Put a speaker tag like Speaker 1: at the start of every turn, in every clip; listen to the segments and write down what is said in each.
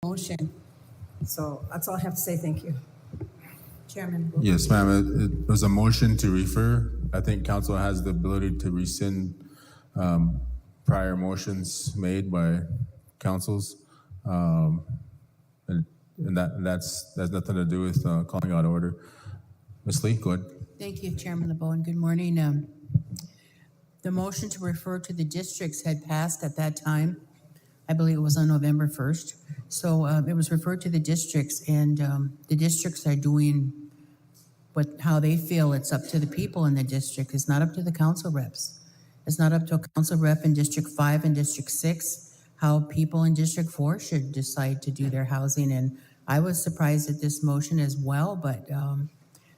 Speaker 1: motion. So that's all I have to say. Thank you. Chairman.
Speaker 2: Yes, ma'am. It was a motion to refer. I think council has the ability to rescind prior motions made by councils. And that's nothing to do with calling out order. Ms. Lee, go ahead.
Speaker 3: Thank you, Chairman LeBeau, and good morning. The motion to refer to the districts had passed at that time. I believe it was on November 1st. So it was referred to the districts, and the districts are doing how they feel. It's up to the people in the district. It's not up to the council reps. It's not up to a council rep in District 5 and District 6 how people in District 4 should decide to do their housing. And I was surprised at this motion as well, but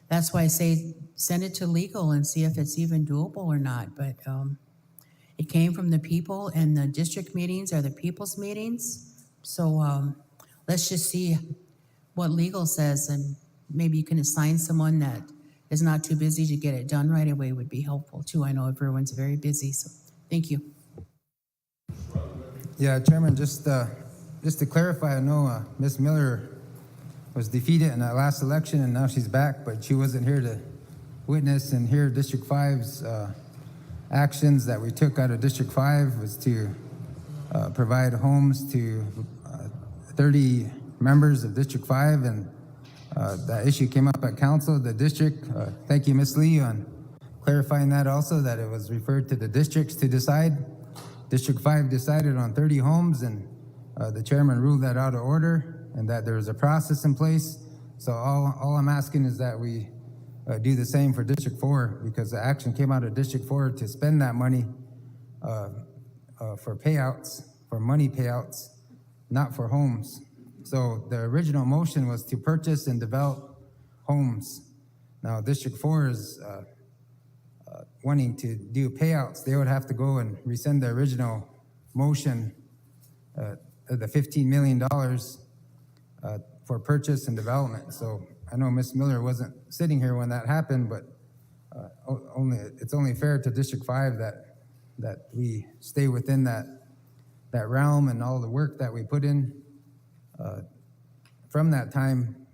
Speaker 3: that's why I say send it to legal and see if it's even doable or not. But it came from the people, and the district meetings are the people's meetings. So let's just see what legal says, and maybe you can assign someone that is not too busy to get it done right away would be helpful too. I know everyone's very busy, so thank you.
Speaker 4: Yeah, Chairman, just to clarify, I know Ms. Miller was defeated in that last election, and now she's back, but she wasn't here to witness and hear District 5's actions that we took out of District 5 was to provide homes to 30 members of District 5, and that issue came up at council, the district. Thank you, Ms. Lee, on clarifying that also, that it was referred to the districts to decide. District 5 decided on 30 homes, and the chairman ruled that out of order, and that there was a process in place. So all I'm asking is that we do the same for District 4, because the action came out of District 4 to spend that money for payouts, for money payouts, not for homes. So the original motion was to purchase and develop homes. Now District 4 is wanting to do payouts. They would have to go and rescind the original motion, the $15 million for purchase and development. So I know Ms. Miller wasn't sitting here when that happened, but it's only fair to District 5 that we stay within that realm and all the work that we put in. From that time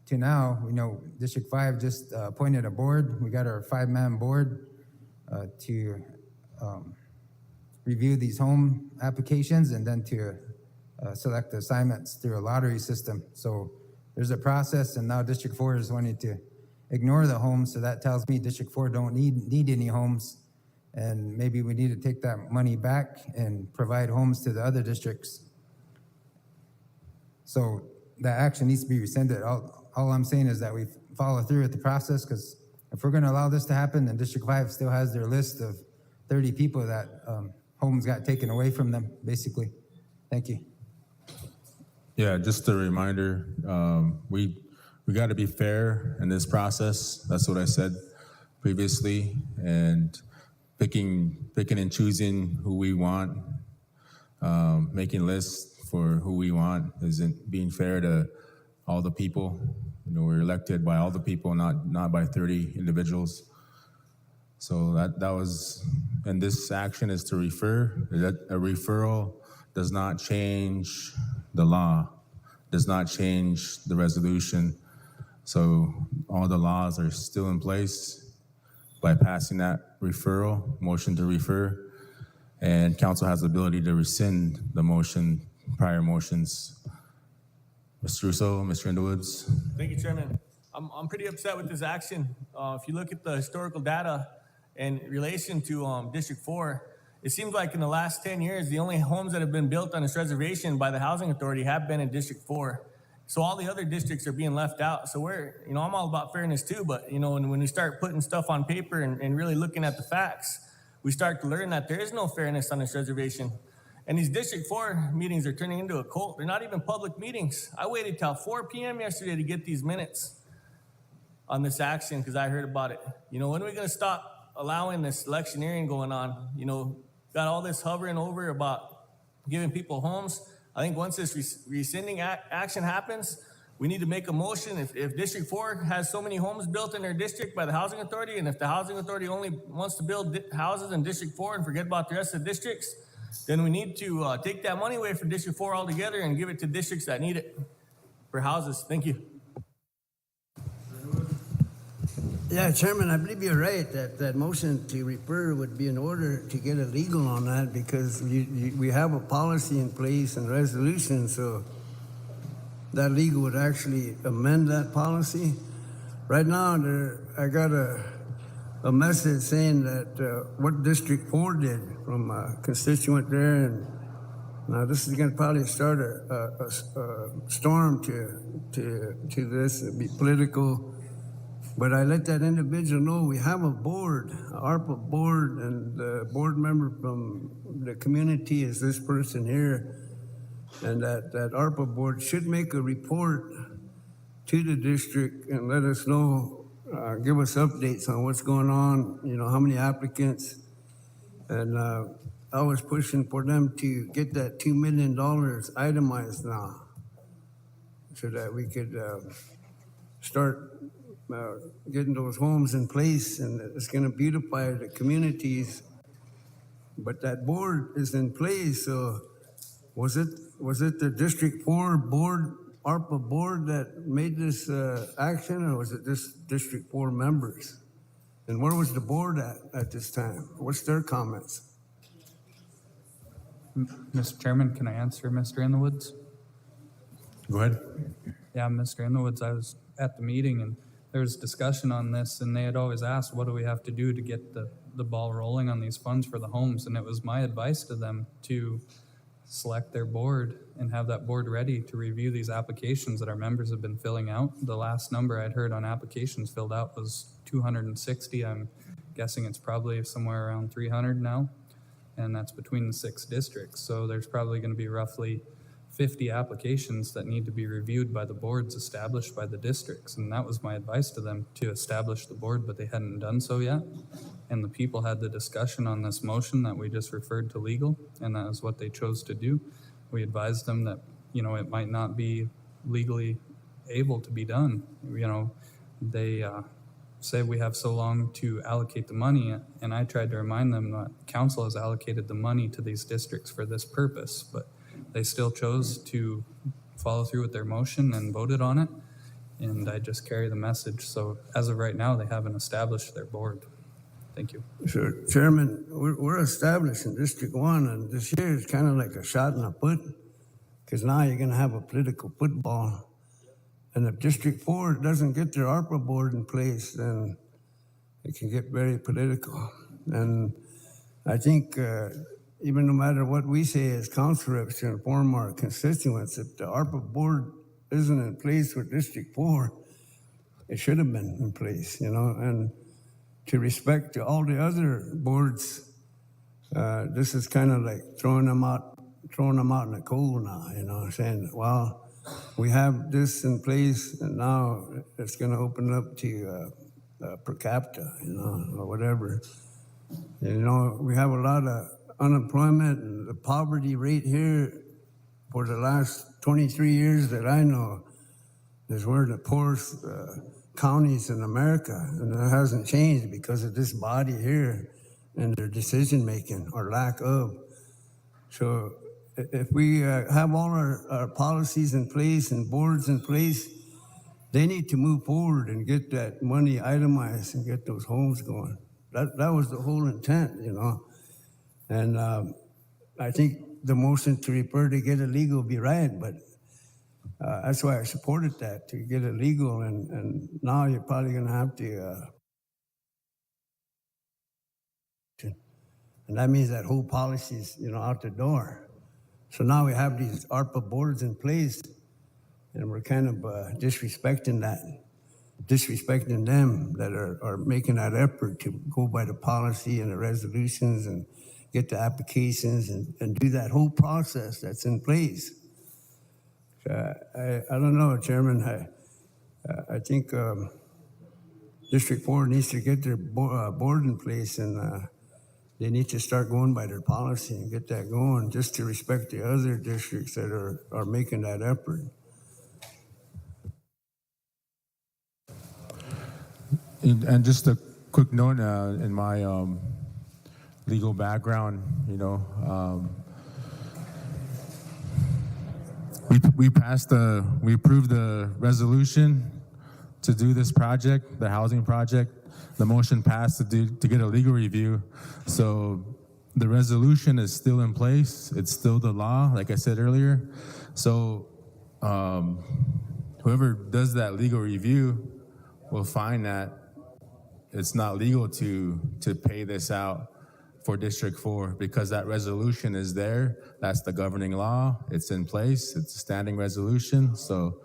Speaker 4: to now, we know District 5 just appointed a board. We got our 5-man board to review these home applications and then to select the assignments through a lottery system. So there's a process, and now District 4 is wanting to ignore the homes, so that tells me District 4 don't need any homes, and maybe we need to take that money back and provide homes to the other districts. So that action needs to be rescinded. All I'm saying is that we follow through with the process, because if we're going to allow this to happen, then District 5 still has their list of 30 people that homes got taken away from them, basically. Thank you.
Speaker 2: Yeah, just a reminder, we got to be fair in this process. That's what I said previously, and picking and choosing who we want, making lists for who we want isn't being fair to all the people. You know, we're elected by all the people, not by 30 individuals. So that was, and this action is to refer. A referral does not change the law, does not change the resolution. So all the laws are still in place by passing that referral, motion to refer, and council has the ability to rescind the motion, prior motions. Mr. Russo, Mr. Underwoods.
Speaker 5: Thank you, Chairman. I'm pretty upset with this action. If you look at the historical data in relation to District 4, it seems like in the last 10 years, the only homes that have been built on this reservation by the Housing Authority have been in District 4. So all the other districts are being left out. So I'm all about fairness too, but when we start putting stuff on paper and really looking at the facts, we start to learn that there is no fairness on this reservation. And these District 4 meetings are turning into a cult. They're not even public meetings. I waited till 4 p.m. yesterday to get these minutes on this action because I heard about it. When are we going to stop allowing this electioneering going on? Got all this hovering over about giving people homes. I think once this rescinding action happens, we need to make a motion. If District 4 has so many homes built in their district by the Housing Authority, and if the Housing Authority only wants to build houses in District 4 and forget about the rest of the districts, then we need to take that money away from District 4 altogether and give it to districts that need it for houses. Thank you.
Speaker 6: Yeah, Chairman, I believe you're right that motion to refer would be in order to get a legal on that because we have a policy in place and resolution, so that legal would actually amend that policy. Right now, I got a message saying that what District 4 did from a constituent there, and now this is going to probably start a storm to this. It'll be political. But I let that individual know we have a board, an ARPA board, and the board member from the community is this person here. And that ARPA board should make a report to the district and let us know, give us updates on what's going on, you know, how many applicants. And I was pushing for them to get that $2 million itemized now so that we could start getting those homes in place, and it's going to beautify the communities. But that board is in place, so was it the District 4 board, ARPA board, that made this action, or was it just District 4 members? And where was the board at this time? What's their comments?
Speaker 7: Mr. Chairman, can I answer Mr. In the Woods?
Speaker 2: Go ahead.
Speaker 7: Yeah, Mr. In the Woods, I was at the meeting and there was discussion on this, and they had always asked, what do we have to do to get the ball rolling on these funds for the homes? And it was my advice to them to select their board and have that board ready to review these applications that our members have been filling out. The last number I'd heard on applications filled out was 260. I'm guessing it's probably somewhere around 300 now, and that's between the 6 districts. So there's probably going to be roughly 50 applications that need to be reviewed by the boards established by the districts. And that was my advice to them, to establish the board, but they hadn't done so yet. And the people had the discussion on this motion that we just referred to legal, and that is what they chose to do. We advised them that, you know, it might not be legally able to be done. You know, they say we have so long to allocate the money, and I tried to remind them that council has allocated the money to these districts for this purpose, but they still chose to follow through with their motion and voted on it, and I just carry the message. So as of right now, they haven't established their board. Thank you.
Speaker 6: Sure, Chairman, we're established in District 1, and this year is kind of like a shot in the foot, because now you're going to have a political football. And if District 4 doesn't get their ARPA board in place, then it can get very political. And I think even no matter what we say as council reps to inform our constituents, if the ARPA board isn't in place for District 4, it should have been in place, you know. And to respect to all the other boards, this is kind of like throwing them out in the cold now, you know, saying, well, we have this in place, and now it's going to open up to per capita, you know, or whatever. You know, we have a lot of unemployment, and the poverty rate here for the last 23 years that I know is one of the poorest counties in America, and it hasn't changed because of this body here and their decision making or lack of. So if we have all our policies in place and boards in place, they need to move forward and get that money itemized and get those homes going. That was the whole intent, you know. And I think the motion to refer to get it legal would be right, but that's why I supported that, to get it legal. And now you're probably going to have to, and that means that whole policy is, you know, out the door. So now we have these ARPA boards in place, and we're kind of disrespecting them that are making that effort to go by the policy and the resolutions and get the applications and do that whole process that's in place. I don't know, Chairman. I think District 4 needs to get their board in place, and they need to start going by their policy and get that going, just to respect the other districts that are making that effort.
Speaker 2: And just a quick note in my legal background, you know, we approved the resolution to do this project, the housing project. The motion passed to get a legal review. So the resolution is still in place. It's still the law, like I said earlier. So whoever does that legal review will find that it's not legal to pay this out for District 4 because that resolution is there. That's the governing law. It's in place. It's a standing resolution. So,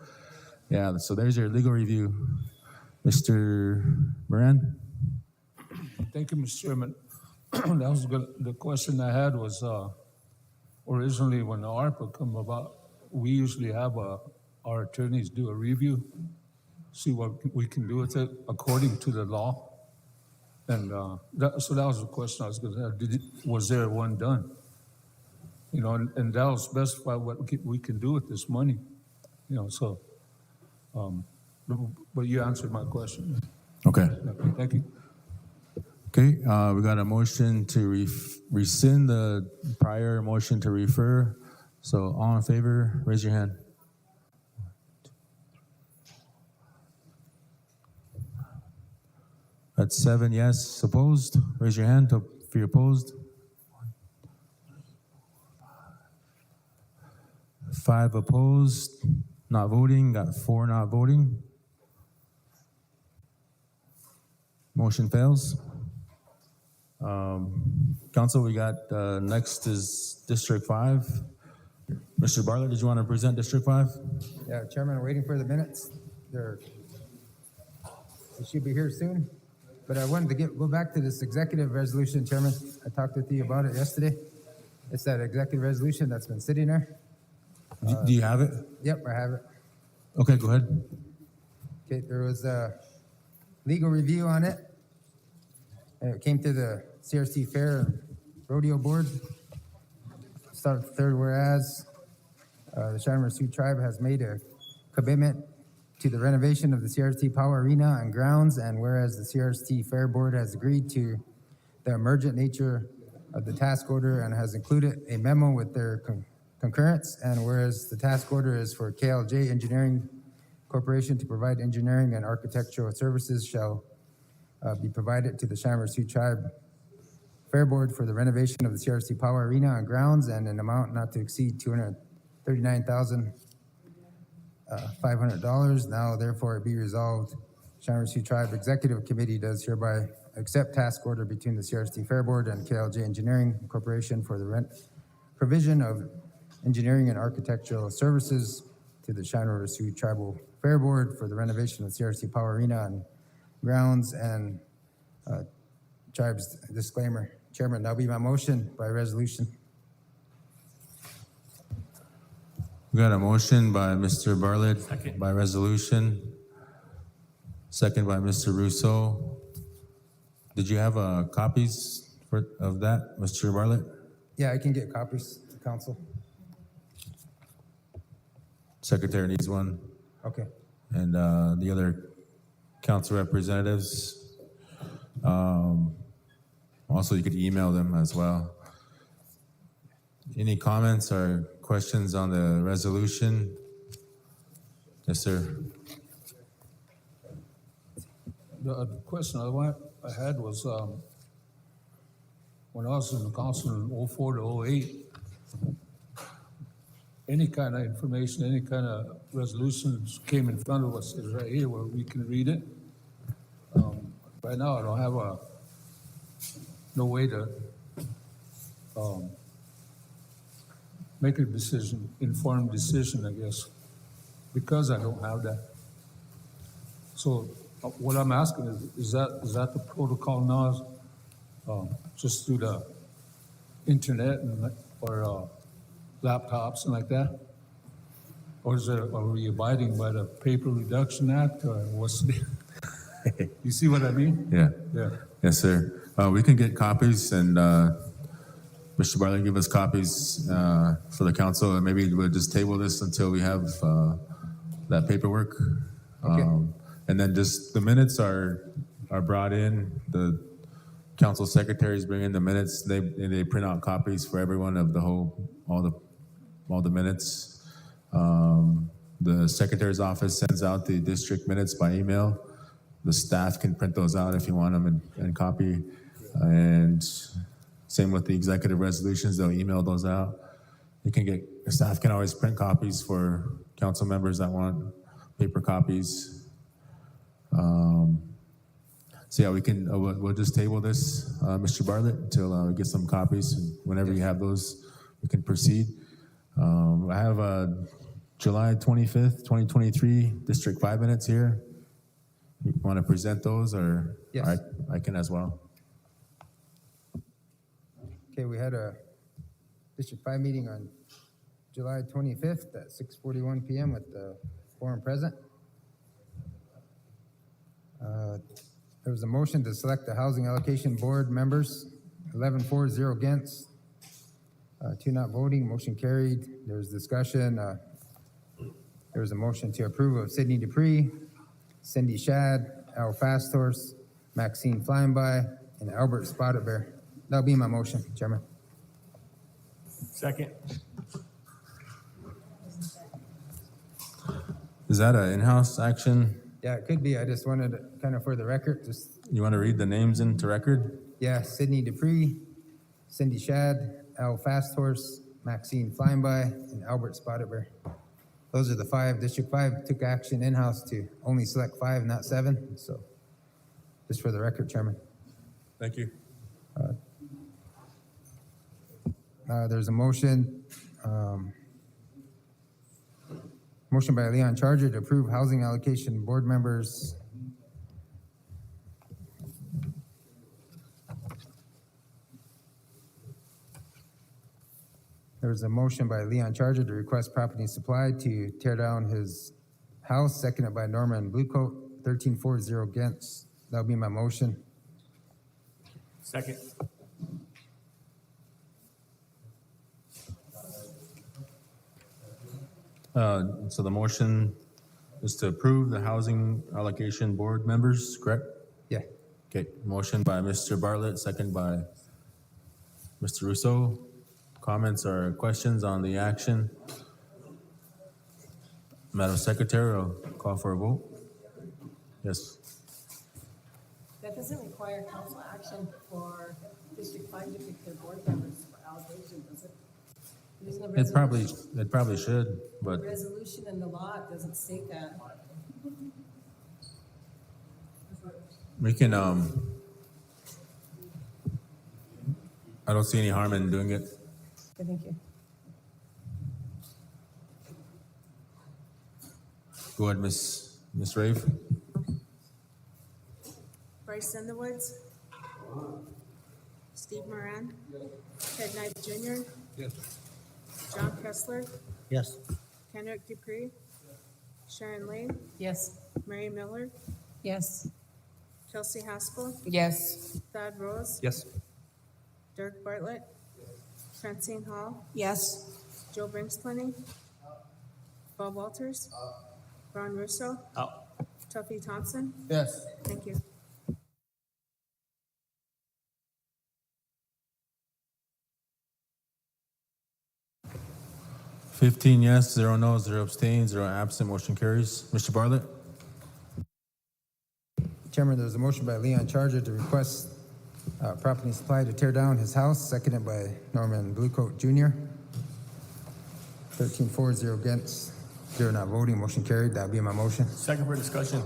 Speaker 2: yeah, so there's your legal review. Mr. Moran?
Speaker 8: Thank you, Mr. Chairman. That was good. The question I had was, originally when the ARPA come about, we usually have our attorneys do a review, see what we can do with it according to the law. And so that was the question I was going to have. Was there one done? You know, and that will specify what we can do with this money. You know, so, but you answered my question.
Speaker 2: Okay.
Speaker 8: Thank you.
Speaker 2: Okay, we got a motion to rescind the prior motion to refer. So all in favor, raise your hand. That's 7 yes. Opposed? Raise your hand if you're opposed. 5 opposed, not voting. Got 4 not voting. Motion fails. Council, we got next is District 5. Mr. Bartlett, did you want to present District 5?
Speaker 4: Yeah, Chairman, waiting for the minutes. They should be here soon. But I wanted to go back to this executive resolution, Chairman. I talked with you about it yesterday. It's that executive resolution that's been sitting there.
Speaker 2: Do you have it?
Speaker 4: Yep, I have it.
Speaker 2: Okay, go ahead.
Speaker 4: Okay, there was a legal review on it. And it came to the CRST Fair and Rodeo Board. Start with the third whereas. The Cheyenne Sioux Tribe has made a commitment to the renovation of the CRST Power Arena and grounds, and whereas the CRST Fair Board has agreed to the emergent nature of the task order and has included a memo with their concurrence, and whereas the task order is for KLJ Engineering Corporation to provide engineering and architectural services shall be provided to the Cheyenne Sioux Tribe Fair Board for the renovation of the CRST Power Arena and grounds, and an amount not to exceed $239,500. Now, therefore, it be resolved, Cheyenne Sioux Tribe Executive Committee does hereby accept task order between the CRST Fair Board and KLJ Engineering Corporation for the provision of engineering and architectural services to the Cheyenne Sioux Tribal Fair Board for the renovation of the CRST Power Arena and grounds, and tribe's disclaimer. Chairman, that'll be my motion by resolution.
Speaker 2: We got a motion by Mr. Bartlett
Speaker 5: Second.
Speaker 2: by resolution. Second by Mr. Russo. Did you have copies of that, Mr. Bartlett?
Speaker 4: Yeah, I can get copies to council.
Speaker 2: Secretary needs one.
Speaker 4: Okay.
Speaker 2: And the other council representatives. Also, you could email them as well. Any comments or questions on the resolution? Yes, sir.
Speaker 8: The question I had was, when I was in the council in 04 to 08, any kind of information, any kind of resolutions came in front of us, is right here where we can read it. Right now, I don't have no way to make a decision, informed decision, I guess, because I don't have that. So what I'm asking is that the protocol now, just through the internet or laptops and like that? Or are we abiding by the Paper Reduction Act, or what's the, you see what I mean?
Speaker 2: Yeah.
Speaker 8: Yeah.
Speaker 2: Yes, sir. We can get copies, and Mr. Bartlett give us copies for the council, and maybe we'll just table this until we have that paperwork.
Speaker 4: Okay.
Speaker 2: And then just the minutes are brought in. The council secretaries bring in the minutes. They print out copies for everyone of all the minutes. The secretary's office sends out the district minutes by email. The staff can print those out if you want them and copy. And same with the executive resolutions, they'll email those out. Staff can always print copies for council members that want paper copies. So yeah, we'll just table this, Mr. Bartlett, until we get some copies. Whenever you have those, we can proceed. I have July 25th, 2023, District 5 minutes here. You want to present those, or
Speaker 4: Yes.
Speaker 2: I can as well.
Speaker 4: Okay, we had a District 5 meeting on July 25th at 6:41 PM with the quorum present. There was a motion to select the Housing Allocation Board members, 11 for, 0 against, 2 not voting, motion carried. There was discussion. There was a motion to approve of Sydney Dupree, Cindy Shad, Al Fasthorse, Maxine Flying By, and Albert Spotted Bear. That'll be my motion, Chairman.
Speaker 5: Second.
Speaker 2: Is that an in-house action?
Speaker 4: Yeah, it could be. I just wanted to, kind of for the record, just,
Speaker 2: You want to read the names into record?
Speaker 4: yeah, Sydney Dupree, Cindy Shad, Al Fasthorse, Maxine Flying By, and Albert Spotted Bear. Those are the 5. District 5 took action in-house to only select 5, not 7. So just for the record, Chairman.
Speaker 2: Thank you.
Speaker 4: There's a motion, motion by Leon Charger to approve Housing Allocation Board members. There was a motion by Leon Charger to request property supply to tear down his house, seconded by Norman Bluecoat, 13-4, 0 against. That'll be my motion.
Speaker 5: Second.
Speaker 2: So the motion is to approve the Housing Allocation Board members, correct?
Speaker 4: Yeah.
Speaker 2: Okay, motion by Mr. Bartlett, second by Mr. Russo. Comments or questions on the action? Madam Secretary, I'll call for a vote. Yes.
Speaker 1: That doesn't require council action for District 5 to pick their board members for allocation, does it? There's no resolution.
Speaker 2: It probably should,
Speaker 1: The
Speaker 2: but
Speaker 1: resolution in the law doesn't state that.
Speaker 2: we can, I don't see any harm in doing it.
Speaker 1: Okay, thank you.
Speaker 2: Go ahead, Miss Rave.
Speaker 9: Bryce Underwoods. Steve Moran. Ted Knight Jr.
Speaker 8: Yes.
Speaker 9: John Kessler.
Speaker 10: Yes.
Speaker 9: Kendrick Dupree. Sharon Lane.
Speaker 3: Yes.
Speaker 9: Mary Miller.
Speaker 1: Yes.
Speaker 9: Kelsey Haskell.
Speaker 3: Yes.
Speaker 9: Thad Rose.
Speaker 7: Yes.
Speaker 9: Dirk Bartlett. Francine Hall.
Speaker 1: Yes.
Speaker 9: Joe Brinksplenny. Bob Walters. Ron Russo.
Speaker 5: Out.
Speaker 9: Tuffy Thompson.
Speaker 4: Yes.
Speaker 9: Thank you.
Speaker 2: $15 yes, 0 no, 0 abstain, 0 absent, motion carries. Mr. Bartlett?
Speaker 4: Chairman, there's a motion by Leon Charger to request property supply to tear down his house, seconded by Norman Bluecoat Jr. 13-4, 0 against, 0 not voting, motion carried. That'll be my motion.
Speaker 5: Second for discussion.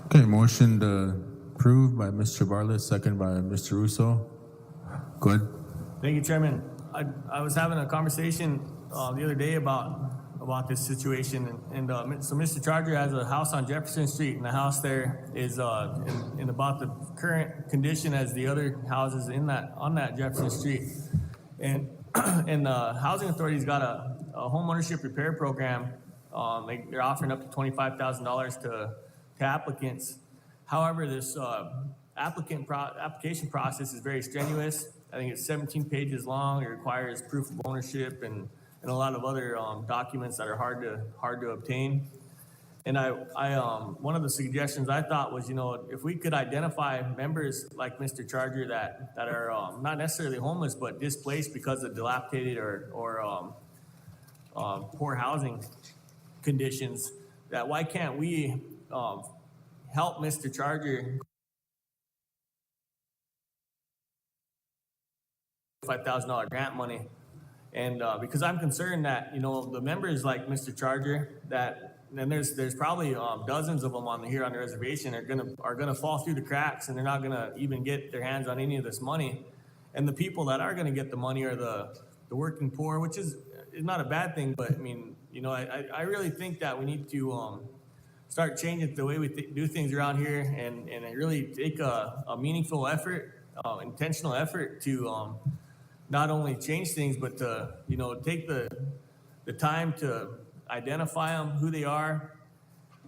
Speaker 2: Okay, motion to approve by Mr. Bartlett, second by Mr. Russo. Good.
Speaker 5: Thank you, Chairman. I was having a conversation the other day about this situation, and so Mr. Charger has a house on Jefferson Street, and the house there is in about the current condition as the other houses on that Jefferson Street, and the housing authority's got a home ownership repair program. They're offering up to $25,000 to applicants. However, this application process is very strenuous. I think it's 17 pages long. It requires proof of ownership and a lot of other documents that are hard to obtain. And I one of the suggestions I thought was, if we could identify members like Mr. Charger that are not necessarily homeless but displaced because of dilapidated or poor housing conditions, that why can't we help Mr. Charger $5,000 grant money? And because I'm concerned that, you know, the members like Mr. Charger, that, and there's probably dozens of them here on the reservation are gonna fall through the cracks, and they're not gonna even get their hands on any of this money. And the people that are gonna get the money are the working poor, which is not a bad thing, but I mean, you know, I really think that we need to start changing the way we do things around here, and really take a meaningful effort, intentional effort to not only change things, but to, you know, take the time to identify them, who they are,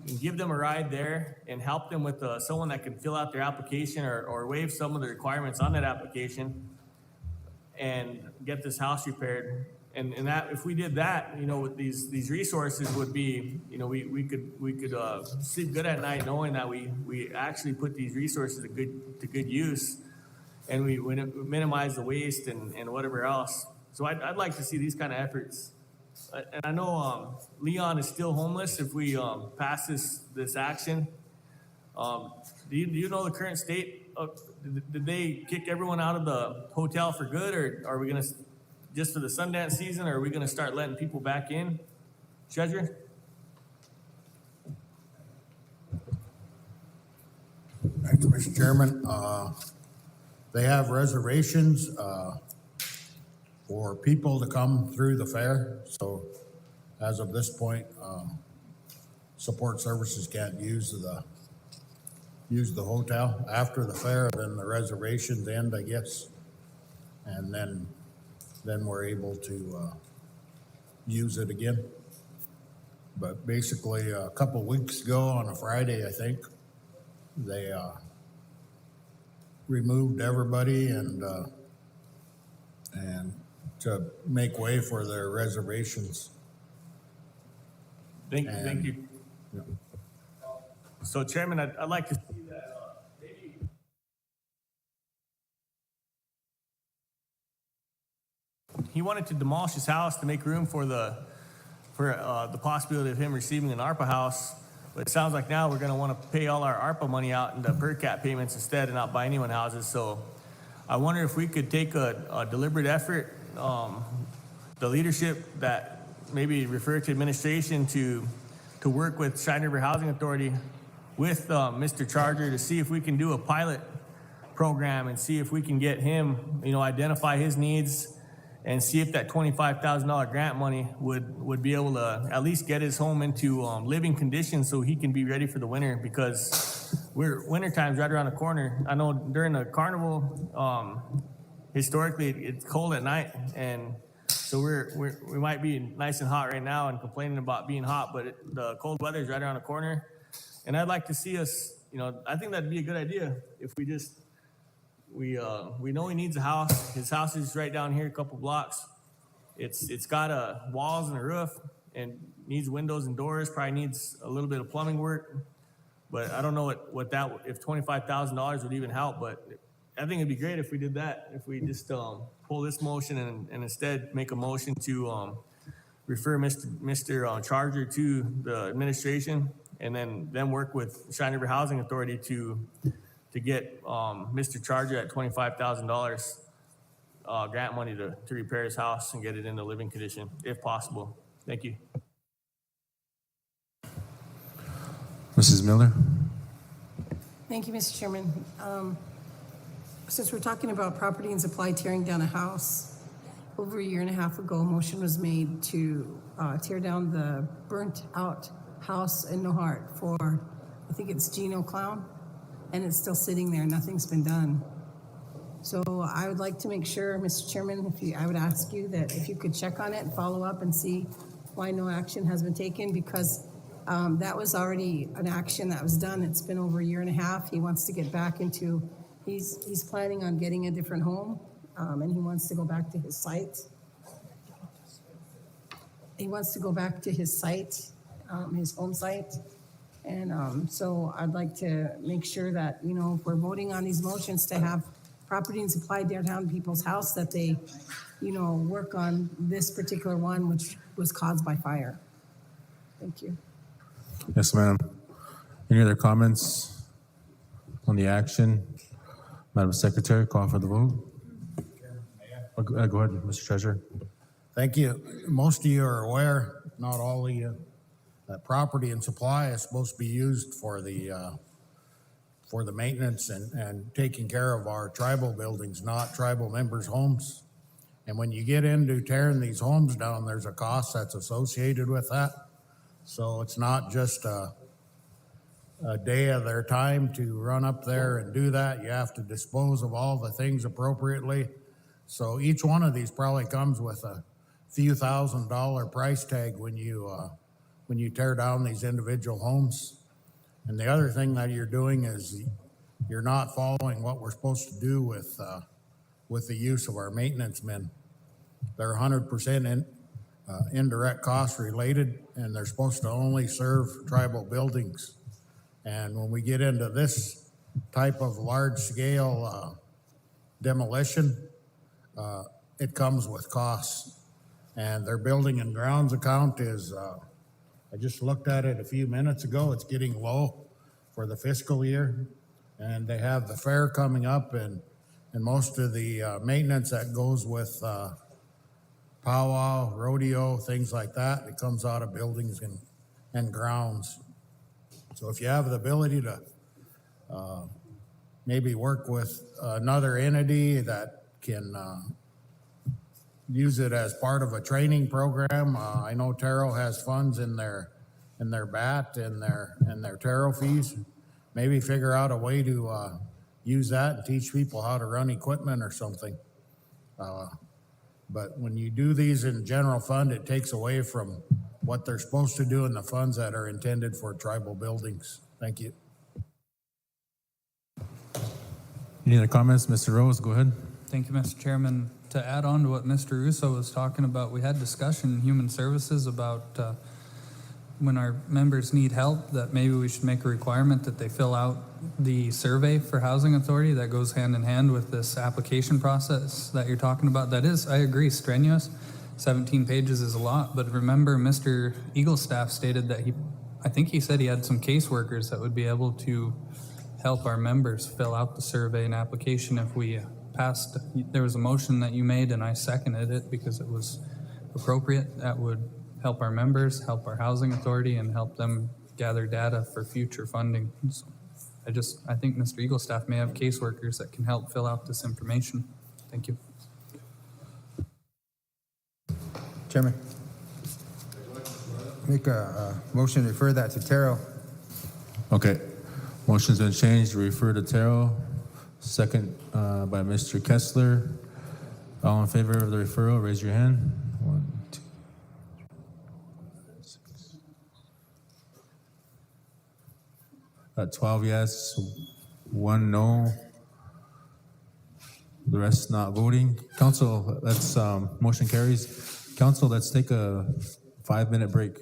Speaker 5: and give them a ride there, and help them with someone that can fill out their application or waive some of the requirements on that application, and get this house repaired. And that, if we did that, you know, with these resources would be, you know, we could sleep good at night knowing that we actually put these resources to good use, and we minimize the waste and whatever else. So I'd like to see these kind of efforts. And I know Leon is still homeless if we pass this action. Do you know the current state of, did they kick everyone out of the hotel for good, or are we gonna, just for the Sundance season, or are we gonna start letting people back in? Treasurer?
Speaker 10: Thank you, Mr. Chairman. They have reservations for people to come through the fair. So as of this point, support services can't use the hotel. After the fair, then the reservations end, I guess. And then we're able to use it again. But basically, a couple weeks ago on a Friday, I think, they removed everybody and to make way for their reservations.
Speaker 5: Thank you.
Speaker 10: Yeah.
Speaker 5: So Chairman, I'd like to see that maybe he wanted to demolish his house to make room for the possibility of him receiving an ARPA house. But it sounds like now we're going to want to pay all our ARPA money out into per cap payments instead, and not buy anyone houses. So I wonder if we could take a deliberate effort, the leadership that maybe refer to administration to work with Cheyenne River Housing Authority with Mr. Charger to see if we can do a pilot program and see if we can get him, you know, identify his needs and see if that $25,000 grant money would be able to at least get his home into living conditions so he can be ready for the winter, because winter time's right around the corner. I know during the carnival, historically it's cold at night, and so we might be nice and hot right now and complaining about being hot, but the cold weather is right around the corner. And I'd like to see us, you know, I think that'd be a good idea if we just, we know he needs a house. His house is right down here, a couple blocks. It's got walls and a roof and needs windows and doors, probably needs a little bit of plumbing work. But I don't know what that, if $25,000 would even help, but I think it'd be great if we did that, if we just pull this motion and instead make a motion to refer Mr. Charger to the administration, and then work with Cheyenne River Housing Authority to get Mr. Charger at $25,000 grant money to repair his house and get it into living condition, if possible. Thank you.
Speaker 2: Mrs. Miller?
Speaker 1: Thank you, Mr. Chairman. Since we're talking about property and supply tearing down a house, over a year and a half ago, a motion was made to tear down the burnt out house in Nohart for, I think it's Gino Clown, and it's still sitting there. Nothing's been done. So I would like to make sure, Mr. Chairman, I would ask you that if you could check on it and follow up and see why no action has been taken, because that was already an action that was done. It's been over a year and a half. He wants to get back into, he's planning on getting a different home, and he wants to go back to his site. He wants to go back to his site, his home site. And so I'd like to make sure that, you know, if we're voting on these motions, to have property and supply downtown people's house, that they, work on this particular one, which was caused by fire. Thank you.
Speaker 2: Yes, ma'am. Any other comments on the action? Madam Secretary, call for the vote. Go ahead, Mr. Treasurer.
Speaker 10: Thank you. Most of you are aware, not all of you, that property and supply is supposed to be used for the maintenance and taking care of our tribal buildings, not tribal members' homes. And when you get into tearing these homes down, there's a cost that's associated with that. So it's not just a day of their time to run up there and do that. You have to dispose of all the things appropriately. So each one of these probably comes with a few $1,000 price tag when you tear down these individual homes. And the other thing that you're doing is you're not following what we're supposed to do with the use of our maintenance men. They're 100% indirect cost related, and they're supposed to only serve tribal buildings. And when we get into this type of large scale demolition, it comes with costs. And their building and grounds account is, I just looked at it a few minutes ago, it's getting low for the fiscal year. And they have the fair coming up, and most of the maintenance that goes with powwow, rodeo, things like that, it comes out of buildings and grounds. So if you have the ability to maybe work with another entity that can use it as part of a training program. I know Taro has funds in their BAT and their Taro fees. Maybe figure out a way to use that and teach people how to run equipment or something. But when you do these in general fund, it takes away from what they're supposed to do in the funds that are intended for tribal buildings. Thank you.
Speaker 2: Any other comments? Mr. Rose, go ahead.
Speaker 7: Thank you, Mr. Chairman. To add on to what Mr. Russo was talking about, we had discussion in Human Services about when our members need help, that maybe we should make a requirement that they fill out the survey for Housing Authority that goes hand in hand with this application process that you're talking about. That is, I agree, strenuous. 17 pages is a lot, but remember Mr. Eaglestaff stated that I think he said he had some caseworkers that would be able to help our members fill out the survey and application if we passed. There was a motion that you made and I seconded it because it was appropriate. That would help our members, help our housing authority, and help them gather data for future funding. So I think Mr. Eaglestaff may have caseworkers that can help fill out this information. Thank you.
Speaker 4: Chairman. Make a motion to refer that to Taro.
Speaker 2: Okay. Motion's been changed to refer to Taro. Second by Mr. Kessler. All in favor of the referral, raise your hand. 1, 2, 6. 12 yes, 1 no. The rest not voting. Council, let's motion carries. Council, let's take a 5-minute break.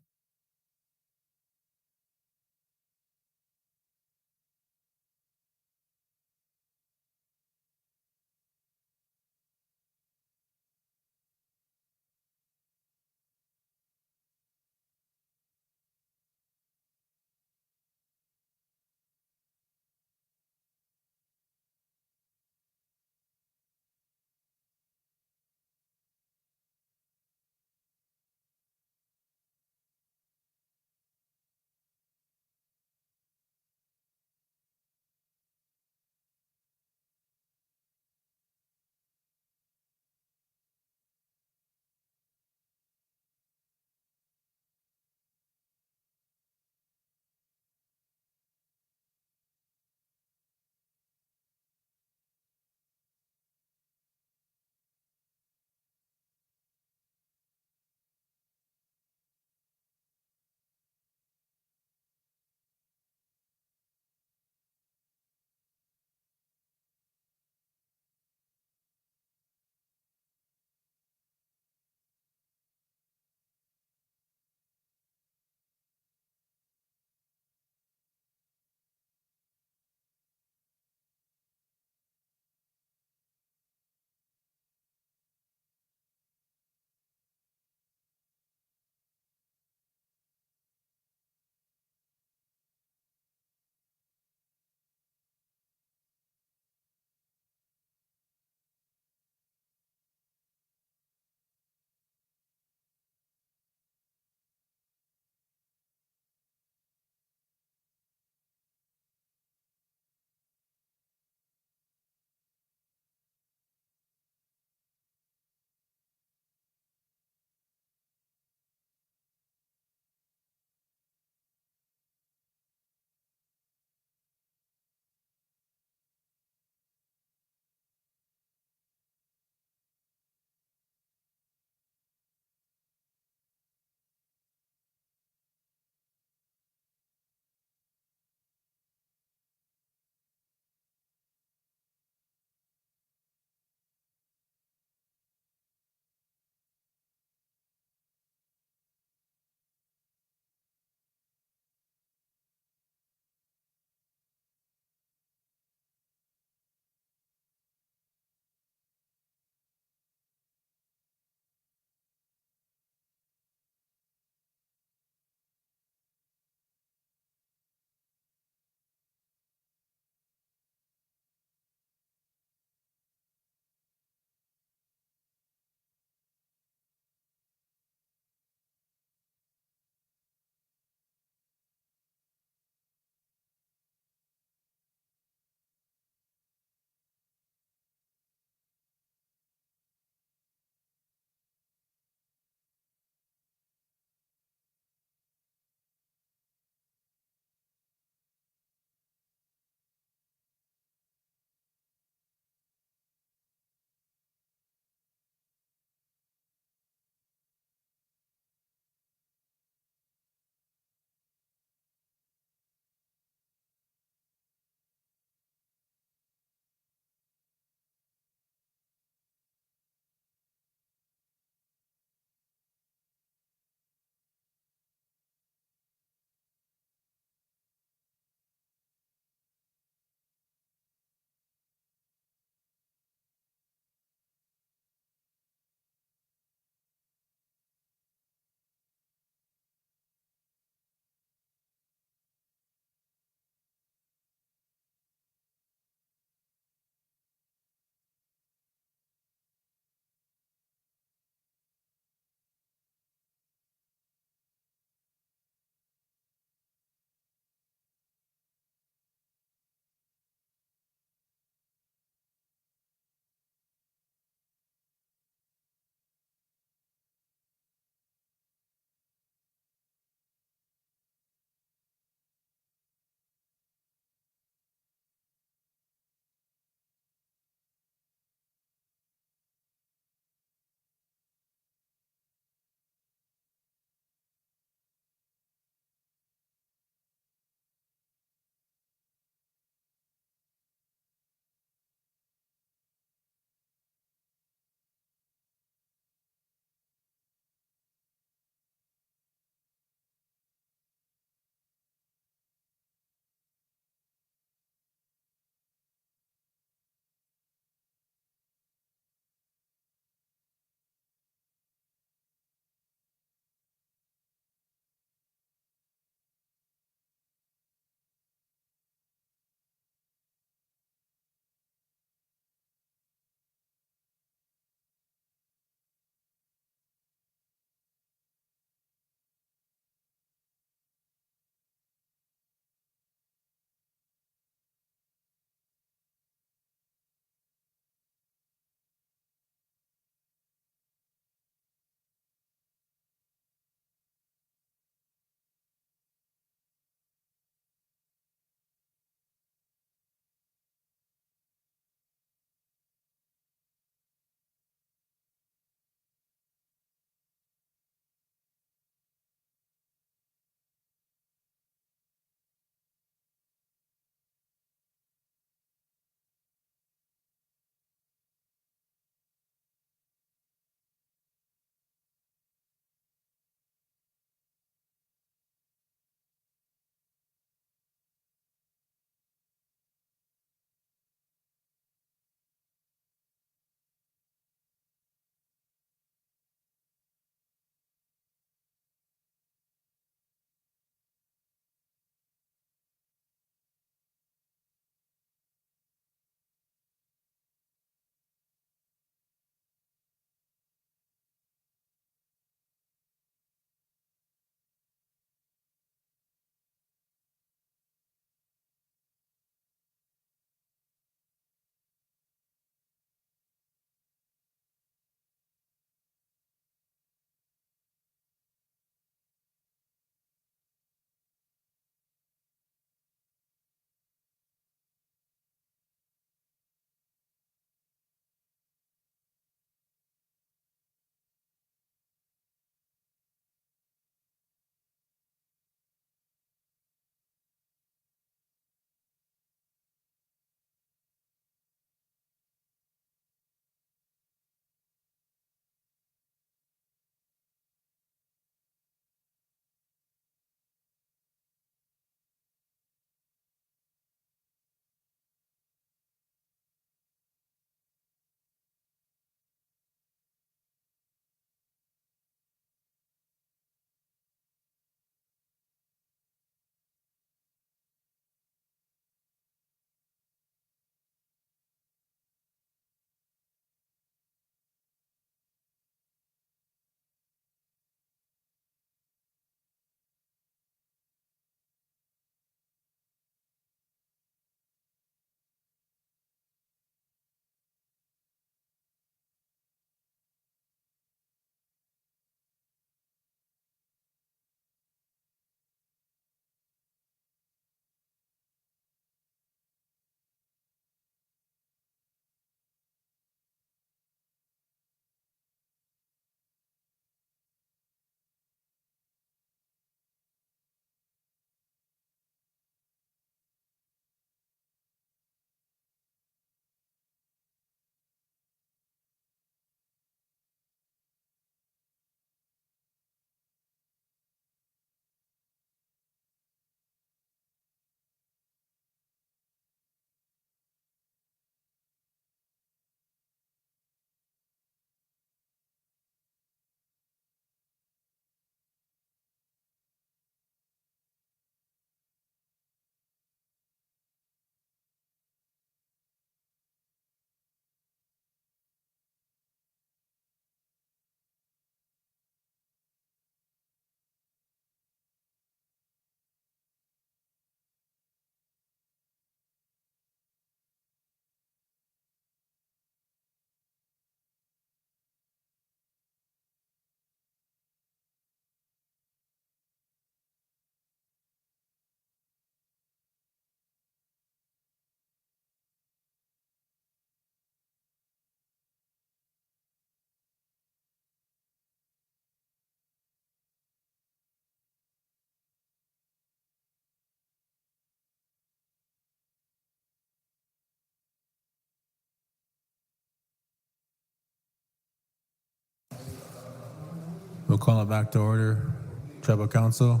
Speaker 2: We'll call it back to order. Tribal Council,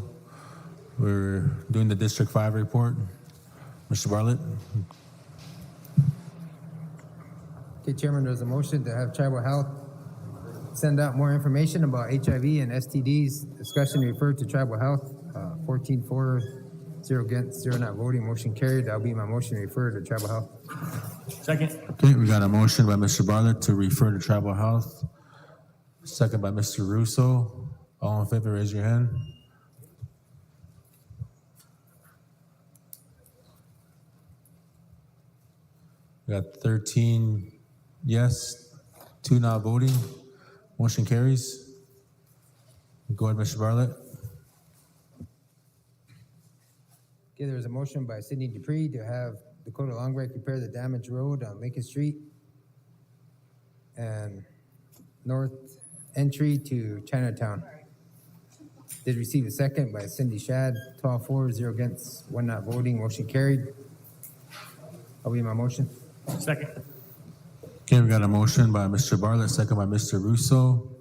Speaker 2: we're doing the District 5 report. Mr. Bartlett?
Speaker 4: Okay, Chairman, there's a motion to have tribal health send out more information about HIV and STDs. Discussion referred to tribal health, 14-4, 0 against, 0 not voting. Motion carried. That'll be my motion to refer to tribal health.
Speaker 5: Second.
Speaker 2: Okay, we got a motion by Mr. Bartlett to refer to Tribal Health. Second by Mr. Russo. All in favor, raise your hand. We got 13 yes, 2 not voting. Motion carries. Go ahead, Mr. Bartlett.
Speaker 4: Okay, there's a motion by Sidney Dupree to have Dakota Longbreak repair the damaged road on Lincoln Street and north entry to Chinatown. Did receive a second by Cindy Shad, 12-4, 0 against, 1 not voting. Motion carried. That'll be my motion.
Speaker 5: Second.
Speaker 2: Okay, we got a motion by Mr. Bartlett, second by Mr. Russo.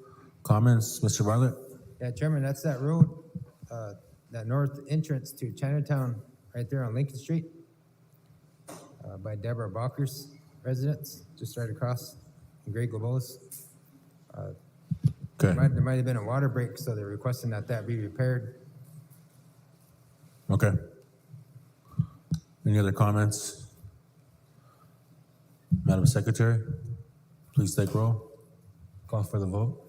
Speaker 2: Comments, Mr. Bartlett?
Speaker 4: Yeah, Chairman, that's that road, that north entrance to Chinatown, right there on Lincoln Street, by Deborah Balker's residence, just right across from Greg LeBeau's.
Speaker 2: Okay,
Speaker 4: There might have been a water break, so they're requesting that be repaired.
Speaker 2: okay. Any other comments? Madam Secretary, please take roll. Call for the vote.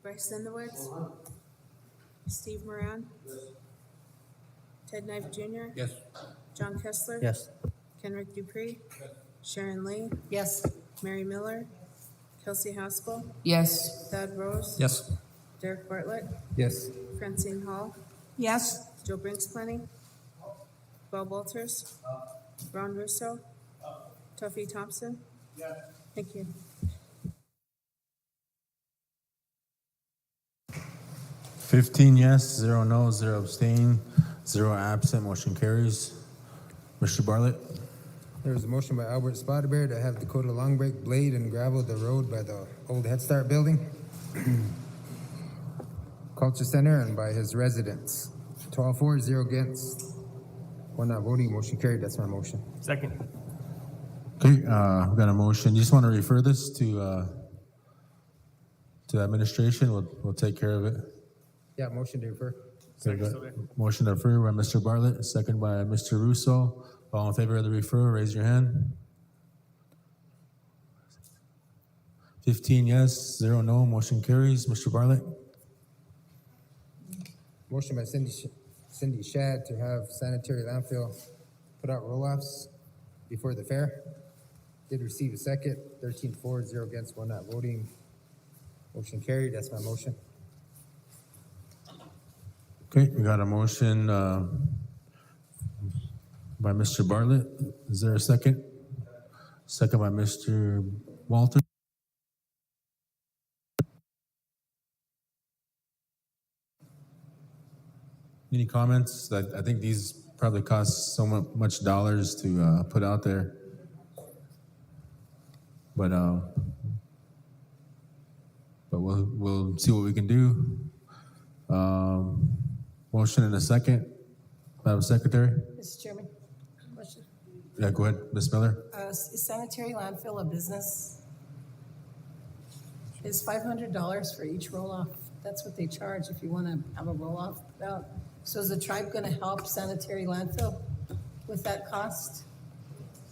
Speaker 9: Bryce Sendowitz. Steve Moran. Ted Knife Jr.
Speaker 10: Yes.
Speaker 9: John Kessler.
Speaker 4: Yes.
Speaker 9: Kenrick Dupree. Sharon Lee.
Speaker 3: Yes.
Speaker 9: Mary Miller. Kelsey Haskell.
Speaker 3: Yes.
Speaker 9: Thad Rose.
Speaker 7: Yes.
Speaker 9: Derek Bartlett.
Speaker 4: Yes.
Speaker 9: Francine Hall.
Speaker 1: Yes.
Speaker 9: Joe Brinksplenning. Bob Walters. Ron Russo. Tuffy Thompson. Thank you.
Speaker 2: 15 yes, 0 no, 0 abstain, 0 absent, motion carries. Mr. Bartlett?
Speaker 4: There was a motion by Albert Spotterbear to have Dakota Longbreak blade and gravel the road by the old Head Start building, Culture Center, and by his residents. 12-4, 0 against, 1 not voting. Motion carried. That's my motion.
Speaker 5: Second.
Speaker 2: Okay, we got a motion. You just want to refer this to administration? We'll take care of it.
Speaker 4: Yeah, motion to refer.
Speaker 2: Okay, motion to refer by Mr. Bartlett, second by Mr. Russo. All in favor of the refer, raise your hand. 15 yes, 0 no, motion carries. Mr. Bartlett?
Speaker 4: Motion by Cindy Shad to have sanitary landfill put out roll-offs before the fair. Did receive a second. 13-4, 0 against, 1 not voting. Motion carried. That's my motion.
Speaker 2: Okay, we got a motion by Mr. Bartlett. Is there a second? Second by Mr. Walter. Any comments? I think these probably cost so much dollars to put out there. But we'll see what we can do. Motion and a second. Madam Secretary?
Speaker 1: Mr. Chairman, question.
Speaker 2: Yeah, go ahead, Ms. Miller.
Speaker 1: Is sanitary landfill a business? Is $500 for each roll-off? That's what they charge if you want to have a roll-off out. So is the tribe going to help sanitary landfill with that cost?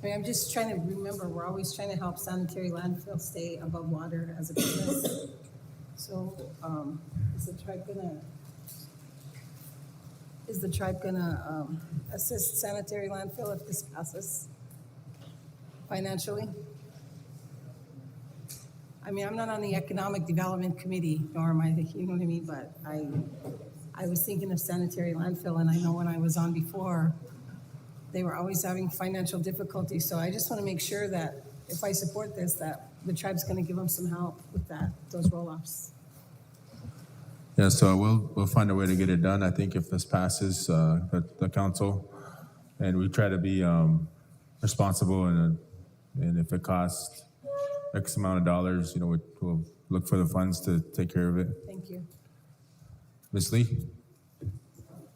Speaker 1: I mean, I'm just trying to remember, we're always trying to help sanitary landfill stay above water as a business. So, is the tribe gonna assist sanitary landfill if this passes financially? I mean, I'm not on the Economic Development Committee, nor am I, you know what I mean, but I was thinking of sanitary landfill, and I know when I was on before, they were always having financial difficulties, so I just want to make sure that if I support this, that the tribe's going to give them some help with those roll-offs.
Speaker 2: Yeah, so we'll find a way to get it done. I think if this passes, the council, and we try to be responsible, and if it costs X amount of dollars, we'll look for the funds to take care of it.
Speaker 1: Thank you.
Speaker 2: Ms. Lee?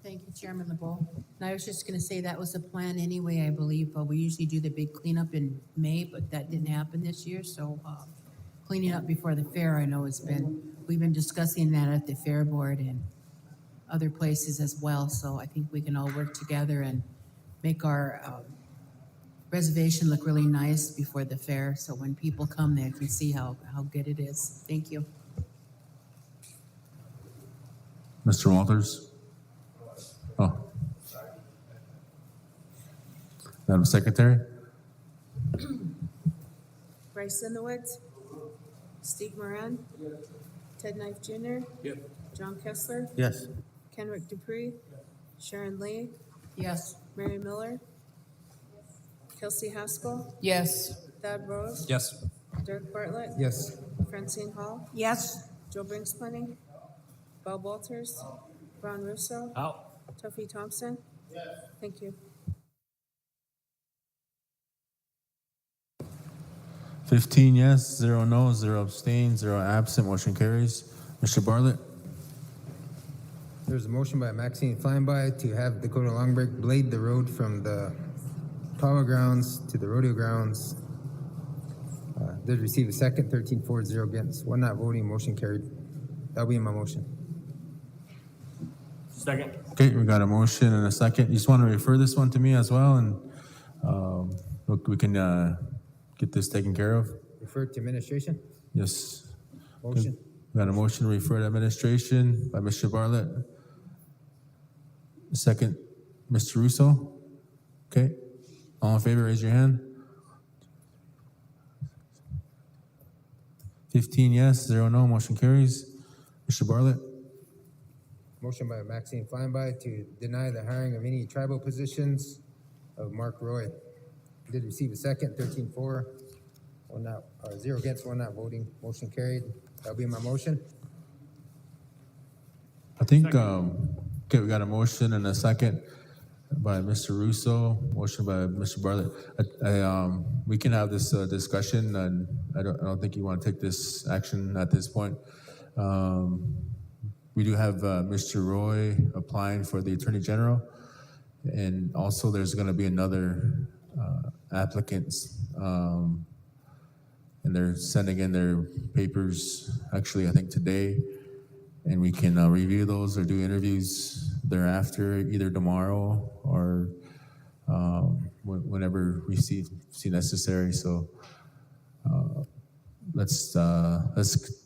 Speaker 3: Thank you, Chairman LeBeau. And I was just going to say that was the plan anyway, I believe. We usually do the big cleanup in May, but that didn't happen this year. So cleaning up before the fair, I know we've been discussing that at the Fair Board and other places as well. So I think we can all work together and make our reservation look really nice before the fair. So when people come, they can see how good it is. Thank you.
Speaker 2: Mr. Walters? Oh. Madam Secretary?
Speaker 9: Bryce Sinowitz. Steve Moran. Ted Knife Jr.
Speaker 5: Yep.
Speaker 9: John Kessler.
Speaker 4: Yes.
Speaker 9: Kenrick Dupree. Sharon Lee.
Speaker 3: Yes.
Speaker 9: Mary Miller. Kelsey Haskell.
Speaker 3: Yes.
Speaker 9: Thad Rose.
Speaker 7: Yes.
Speaker 9: Dirk Bartlett.
Speaker 4: Yes.
Speaker 9: Francine Hall.
Speaker 3: Yes.
Speaker 9: Joe Brinksplenning. Bob Walters. Ron Russo.
Speaker 5: Out.
Speaker 9: Tuffy Thompson. Thank you.
Speaker 2: 15 yes, 0 no, 0 abstain, 0 absent, motion carries. Mr. Bartlett?
Speaker 4: There's a motion by Maxine Feinby to have Dakota Longbreak blade the road from the Tawa grounds to the rodeo grounds. Did receive a second, 13-4, 0 against, 1 not voting, motion carried. That'll be in my motion.
Speaker 5: Second.
Speaker 2: Okay, we got a motion and a second. You just want to refer this one to me as well, and we can get this taken care of?
Speaker 4: Refer to administration.
Speaker 2: Yes.
Speaker 4: Motion.
Speaker 2: We got a motion to refer to administration by Mr. Bartlett. Second, Mr. Russo. Okay. All in favor, raise your hand. 15 yes, 0 no, motion carries. Mr. Bartlett?
Speaker 4: Motion by Maxine Feinby to deny the hiring of any tribal positions of Mark Roy. Did receive a second, 13-4, 0 against, 1 not voting, motion carried. That'll be my motion.
Speaker 2: I think, okay, we got a motion and a second by Mr. Russo, motion by Mr. Bartlett. We can have this discussion, and I don't think you want to take this action at this point. We do have Mr. Roy applying for the Attorney General, and also there's going to be another applicants, and they're sending in their papers, actually, I think today, and we can review those or do interviews thereafter, either tomorrow or whenever we see necessary. So let's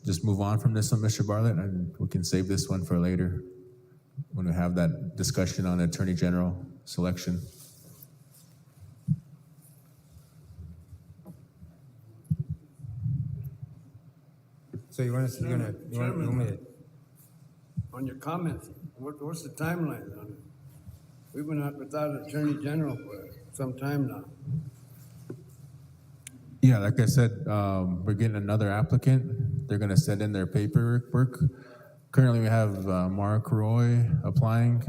Speaker 2: just move on from this one, Mr. Bartlett, and we can save this one for later when we have that discussion on Attorney General selection.
Speaker 4: So you want me to,
Speaker 6: On your comments, what's the timeline on it? We've been out without an Attorney General for some time now.
Speaker 2: Yeah, like I said, we're getting another applicant. They're gonna send in their paperwork. Currently, we have Mark Roy applying.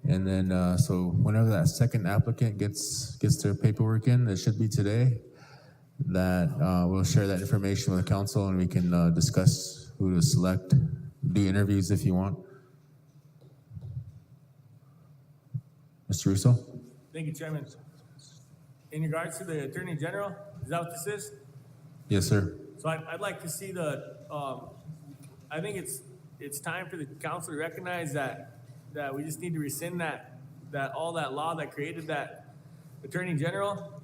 Speaker 2: And then, so whenever that second applicant gets their paperwork in, it should be today, that we'll share that information with the council and we can discuss who to select, do interviews if you want. Mr. Russo?
Speaker 5: Thank you, Chairman. In regards to the Attorney General, is that what this is?
Speaker 2: Yes, sir.
Speaker 5: So I'd like to see I think it's time for the council to recognize that we just need to rescind that law that created that Attorney General.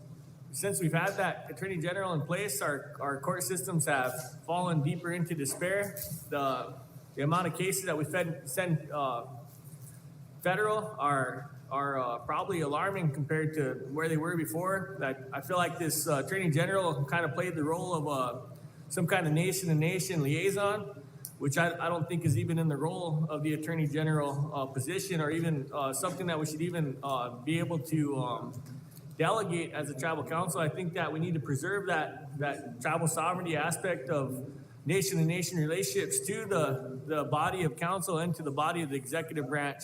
Speaker 5: Since we've had that Attorney General in place, our court systems have fallen deeper into despair. The amount of cases that we send federal are probably alarming compared to where they were before. I feel like this Attorney General kind of played the role of some kind of nation-to-nation liaison, which I don't think is even in the role of the Attorney General position, or even something that we should even be able to delegate as a tribal council. I think that we need to preserve that tribal sovereignty aspect of nation-to-nation relationships to the body of council and to the body of the executive branch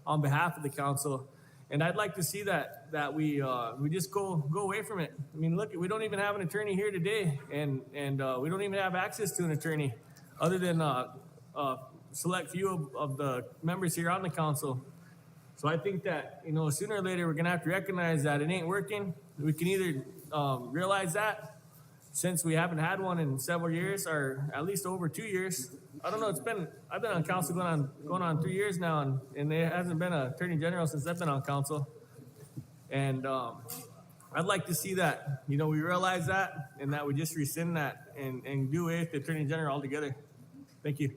Speaker 5: on behalf of the council. And I'd like to see that we just go away from it. I mean, look, we don't even have an attorney here today, and we don't even have access to an attorney, other than select few of the members here on the council. So I think that, sooner or later, we're gonna have to recognize that it ain't working. We can either realize that, since we haven't had one in several years, or at least over 2 years. I don't know, I've been on council going on 3 years now, and there hasn't been an attorney general since I've been on council. And I'd like to see that, we realize that, and that we just rescind that and do away with the attorney general altogether. Thank you.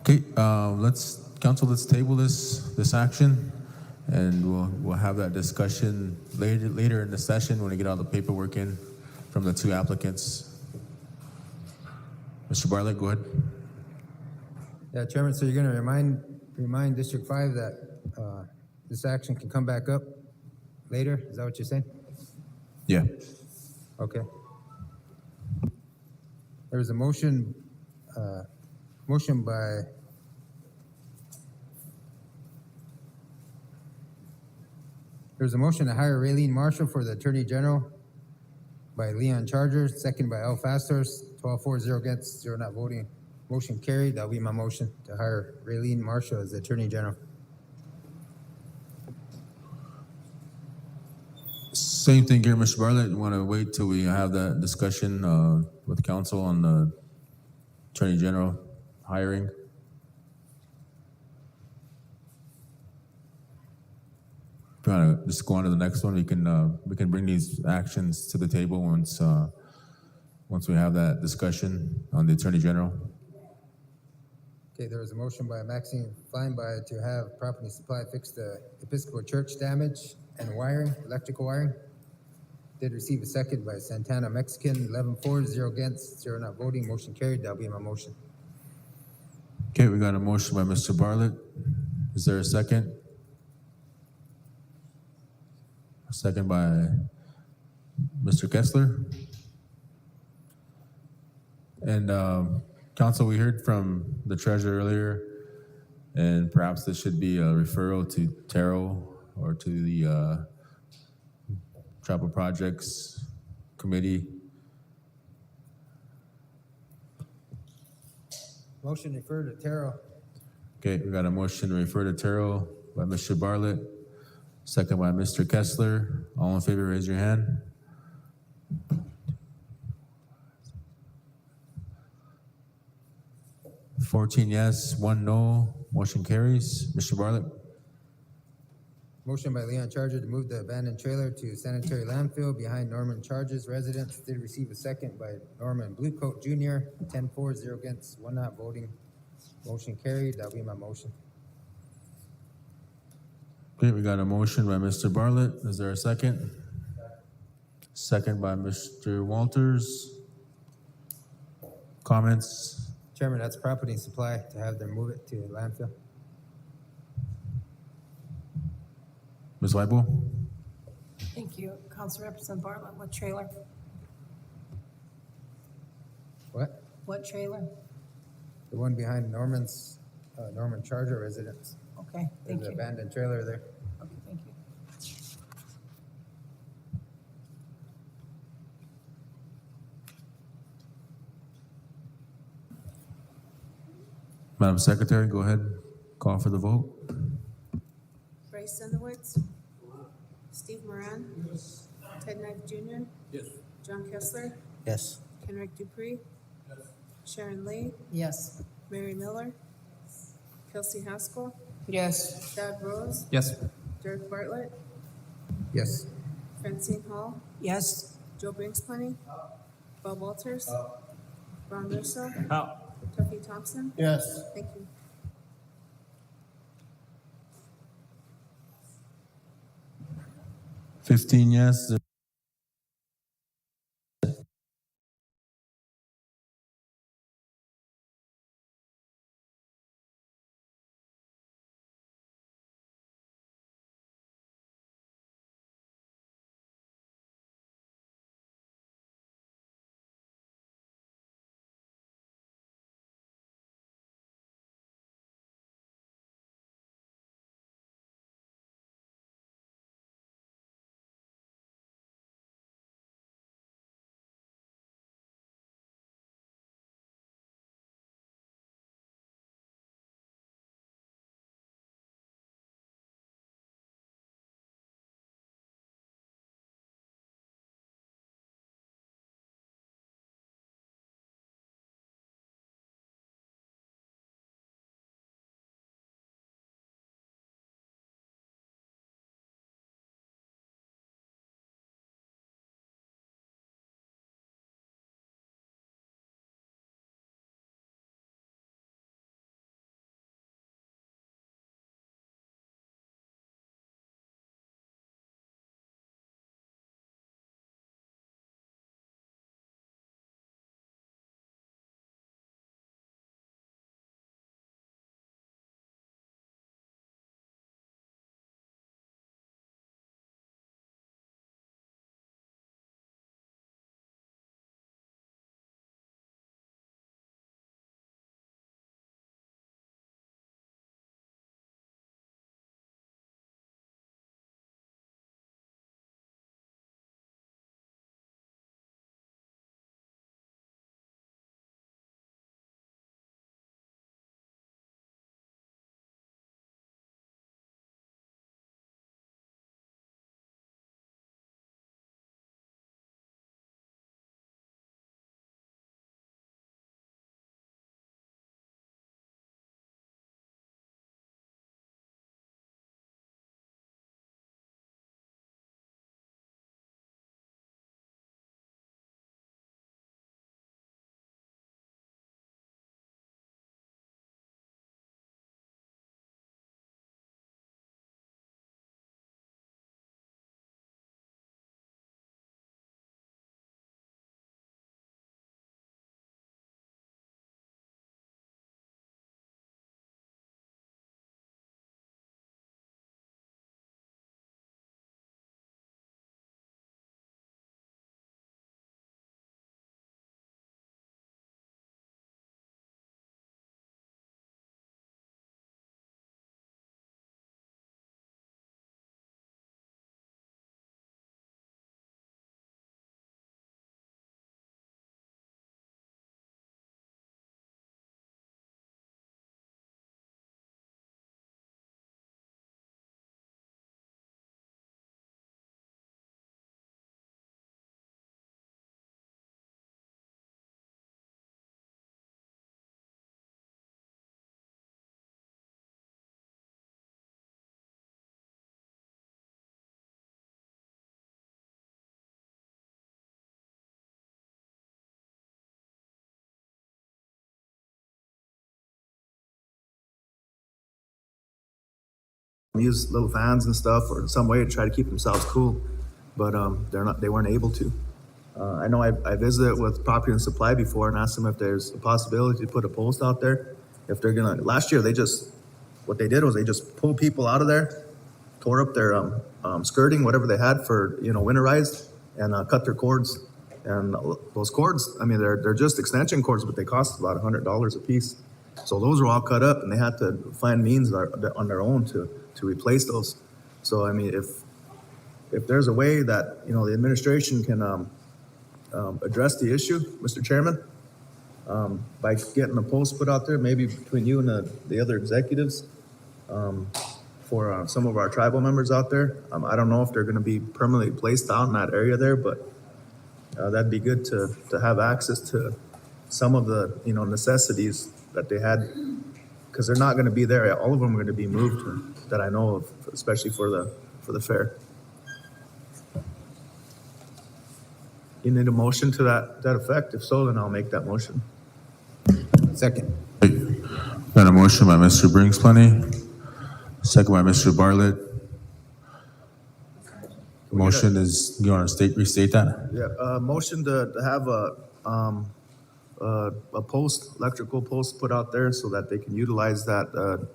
Speaker 2: Okay, let's table this action, and we'll have that discussion later in the session when we get all the paperwork in from the two applicants. Mr. Bartlett, go ahead.
Speaker 4: Yeah, Chairman, so you're gonna remind District 5 that this action can come back up later? Is that what you're saying?
Speaker 2: Yeah.
Speaker 4: Okay. There was a motion by there's a motion to hire Raylene Marshall for the Attorney General by Leon Charger, second by Al Fastos, 12-4, against, 0 not voting. Motion carried. That'll be my motion, to hire Raylene Marshall as the Attorney General.
Speaker 2: Same thing here, Mr. Bartlett. You want to wait till we have that discussion with council on the Attorney General hiring? If you want to just go on to the next one, we can bring these actions to the table once we have that discussion on the Attorney General.
Speaker 4: Okay, there was a motion by Maxine Feinby to have Property Supply fix the Episcopal Church damage and wiring, electrical wiring. Did receive a second by Santana Mexican, 11-4, 0 against, 0 not voting. Motion carried. That'll be my motion.
Speaker 2: Okay, we got a motion by Mr. Bartlett. Is there a second? A second by Mr. Kessler. And council, we heard from the treasurer earlier, and perhaps this should be a referral to Terrell or to the Tribal Projects Committee.
Speaker 4: Motion referred to Terrell.
Speaker 2: Okay, we got a motion to refer to Terrell by Mr. Bartlett, second by Mr. Kessler. All in favor, raise your hand. $14 yes, 1 no. Motion carries. Mr. Bartlett.
Speaker 4: Motion by Leon Charger to move the abandoned trailer to sanitary landfill behind Norman Charger's residence. Did receive a second by Norman Bluecoat Jr., 10-4, 0 against, 1 not voting. Motion carried. That'll be my motion.
Speaker 2: Okay, we got a motion by Mr. Bartlett. Is there a second? Second by Mr. Walters. Comments?
Speaker 4: Chairman, that's Property Supply to have them move it to landfill.
Speaker 2: Ms. Weibel?
Speaker 1: Thank you. Council Representative Bartlett, what trailer?
Speaker 4: What?
Speaker 1: What trailer?
Speaker 4: The one behind Norman Charger residence.
Speaker 1: Okay, thank
Speaker 4: There's an
Speaker 1: you.
Speaker 4: abandoned trailer there.
Speaker 1: Okay, thank you.
Speaker 2: Madam Secretary, go ahead. Call for the vote.
Speaker 9: Bryce Sendowitz. Steve Moran. Ted Knife Jr.
Speaker 5: Yes.
Speaker 9: John Kessler.
Speaker 4: Yes.
Speaker 9: Kenrick Dupree. Sharon Lee.
Speaker 1: Yes.
Speaker 9: Mary Miller. Kelsey Haskell.
Speaker 3: Yes.
Speaker 9: Thad Rose.
Speaker 7: Yes.
Speaker 9: Derek Bartlett.
Speaker 4: Yes.
Speaker 9: Francine Hall.
Speaker 1: Yes.
Speaker 9: Joe Brinksplenny. Bob Walters. Ron Russo.
Speaker 5: Out.
Speaker 9: Tuffy Thompson.
Speaker 6: Yes.
Speaker 9: Thank you.
Speaker 2: 15 yes,
Speaker 11: use little fans and stuff or some way to try to keep themselves cool, but they weren't able to. I know I visited with Property and Supply before and asked them if there's a possibility to put a post out there. If they're gonna, last year what they did was they just pulled people out of there, tore up their skirting, whatever they had for, winterized, and cut their cords. And those cords, I mean, they're just extension cords, but they cost about $100 a piece. So those were all cut up, and they had to find means on their own to replace those. So I mean, if there's a way that the administration can address the issue, Mr. Chairman, by getting a post put out there, maybe between you and the other executives, for some of our tribal members out there. I don't know if they're going to be permanently placed out in that area there, but that'd be good to have access to some of the necessities that they had, because they're not going to be there. All of them are going to be moved that I know of, especially for the fair. You need a motion to that effect? If so, then I'll make that motion.
Speaker 4: Second.
Speaker 2: Got a motion by Mr. Brinks Plenty, second by Mr. Bartlett. Motion is, you want to restate that?
Speaker 11: Yeah, motion to have a post, electrical post put out there so that they can utilize that.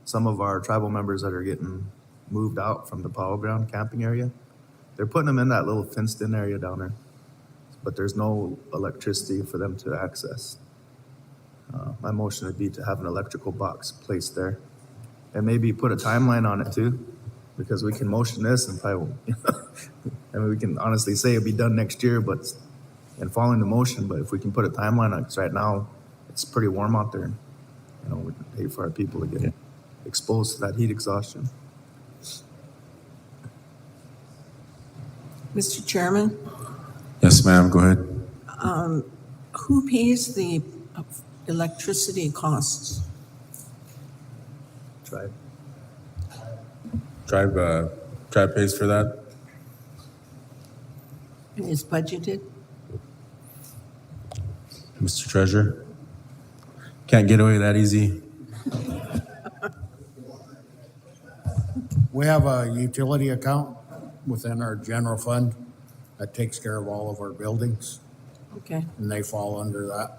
Speaker 11: Some of our tribal members that are getting moved out from the Powell Ground camping area, they're putting them in that little fenced in area down there, but there's no electricity for them to access. My motion would be to have an electrical box placed there and maybe put a timeline on it too, because we can motion this and probably, I mean, we can honestly say it'll be done next year, and following the motion, but if we can put a timeline on it, because right now it's pretty warm out there. We'd hate for our people to get exposed to that heat exhaustion.
Speaker 1: Mr. Chairman,
Speaker 2: Yes, ma'am, go ahead.
Speaker 1: who pays the electricity costs?
Speaker 11: Tribe.
Speaker 2: Tribe pays for that?
Speaker 1: And is budgeted?
Speaker 2: Mr. Treasurer? Can't get away that easy.
Speaker 10: We have a utility account within our general fund that takes care of all of our buildings,
Speaker 1: Okay,
Speaker 10: and they fall under that.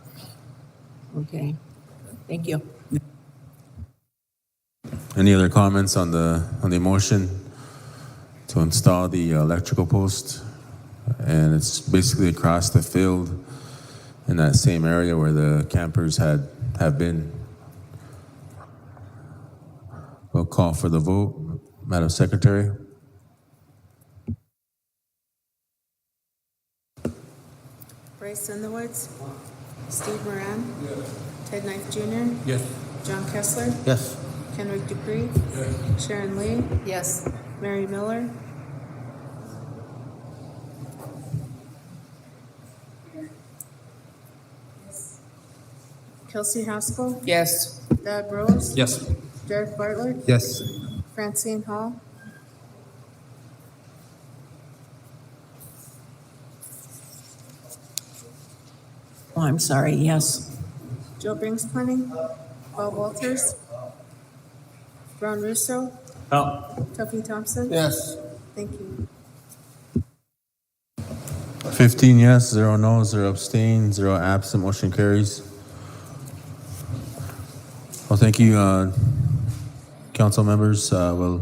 Speaker 1: okay. Thank you.
Speaker 2: Any other comments on the motion to install the electrical post? And it's basically across the field in that same area where the campers have been. We'll call for the vote. Madam Secretary?
Speaker 9: Bryce Sendowitz. Steve Moran. Ted Knife Jr.
Speaker 7: Yes.
Speaker 9: John Kessler.
Speaker 4: Yes.
Speaker 9: Kenrick Dupree. Sharon Lee.
Speaker 3: Yes.
Speaker 9: Mary Miller. Kelsey Haskell.
Speaker 3: Yes.
Speaker 9: Doug Rose.
Speaker 7: Yes.
Speaker 9: Derek Bartlett.
Speaker 4: Yes.
Speaker 9: Francine Hall.
Speaker 1: Oh, I'm sorry, yes.
Speaker 9: Joe Brinksplenning. Bob Walters. Ron Russo.
Speaker 5: Help.
Speaker 9: Tuffy Thompson.
Speaker 10: Yes.
Speaker 9: Thank you.
Speaker 2: 15 yes, 0 no, 0 abstain, 0 absent, motion carries. Well, thank you, council members. We'll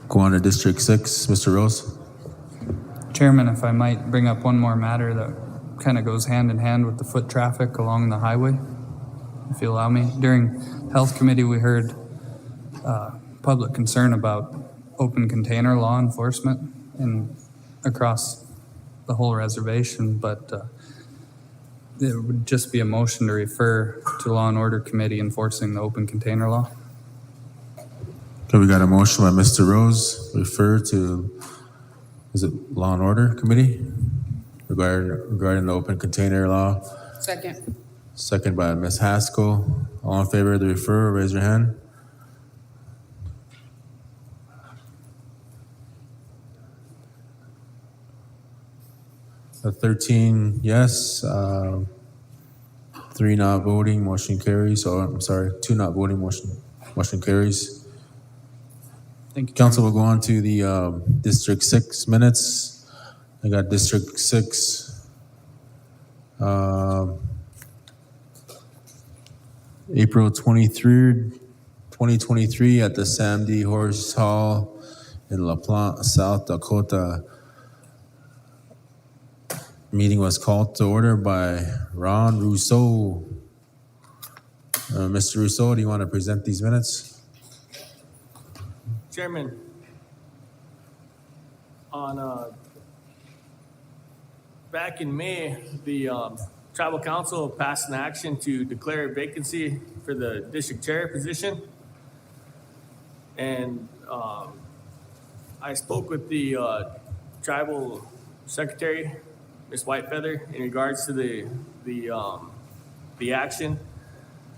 Speaker 2: go on to District 6. Mr. Rose?
Speaker 7: Chairman, if I might bring up one more matter that kind of goes hand in hand with the foot traffic along the highway, if you allow me. During Health Committee, we heard public concern about open container law enforcement across the whole reservation, but it would just be a motion to refer to Law and Order Committee enforcing the open container law.
Speaker 2: Okay, we got a motion by Mr. Rose, refer to, is it Law and Order Committee? Regarding the open container law.
Speaker 3: Second.
Speaker 2: Second by Ms. Haskell. All in favor of the refer, raise your hand. A 13 yes, 3 not voting, motion carries. Oh, I'm sorry, 2 not voting, motion carries.
Speaker 7: Thank you.
Speaker 2: Council will go on to the District 6 minutes. I got District 6. April 23rd, 2023 at the Sam D. Horse Hall in La Plante, South Dakota. Meeting was called to order by Ron Rousseau. Mr. Rousseau, do you want to present these minutes?
Speaker 5: Chairman, back in May, the Tribal Council passed an action to declare a vacancy for the district chair position. And I spoke with the tribal secretary, Ms. Whitefeather, in regards to the action.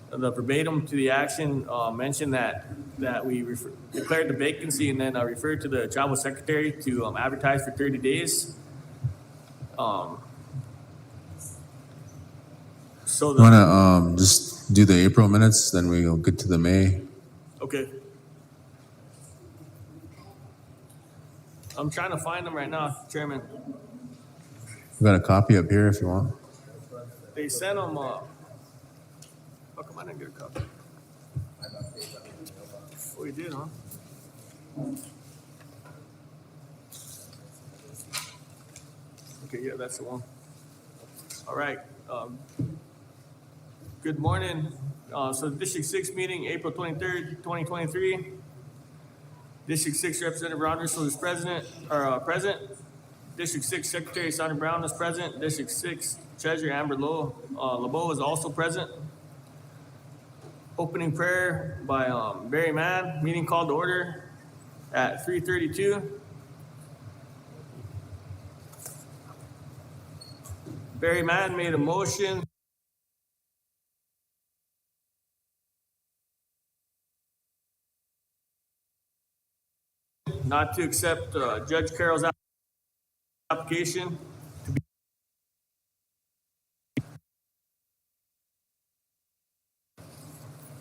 Speaker 5: The verbatim to the action mentioned that we declared the vacancy and then referred to the tribal secretary to advertise for 30 days. So
Speaker 2: You want to just do the April minutes, then we'll get to the May.
Speaker 5: okay. I'm trying to find them right now, Chairman.
Speaker 2: We got a copy up here if you want.
Speaker 5: They sent them. How come I didn't get a copy? Oh, you did, huh? Okay, yeah, that's the one. All right. Good morning. So the District 6 meeting, April 23rd, 2023. District 6 Representative Ron Russell is present. District 6 Secretary Sandra Brown is present. District 6 Treasurer Amber LeBeau is also present. Opening prayer by Barry Mann. Meeting called to order at 3:32. Barry Mann made a motion not to accept Judge Carroll's application.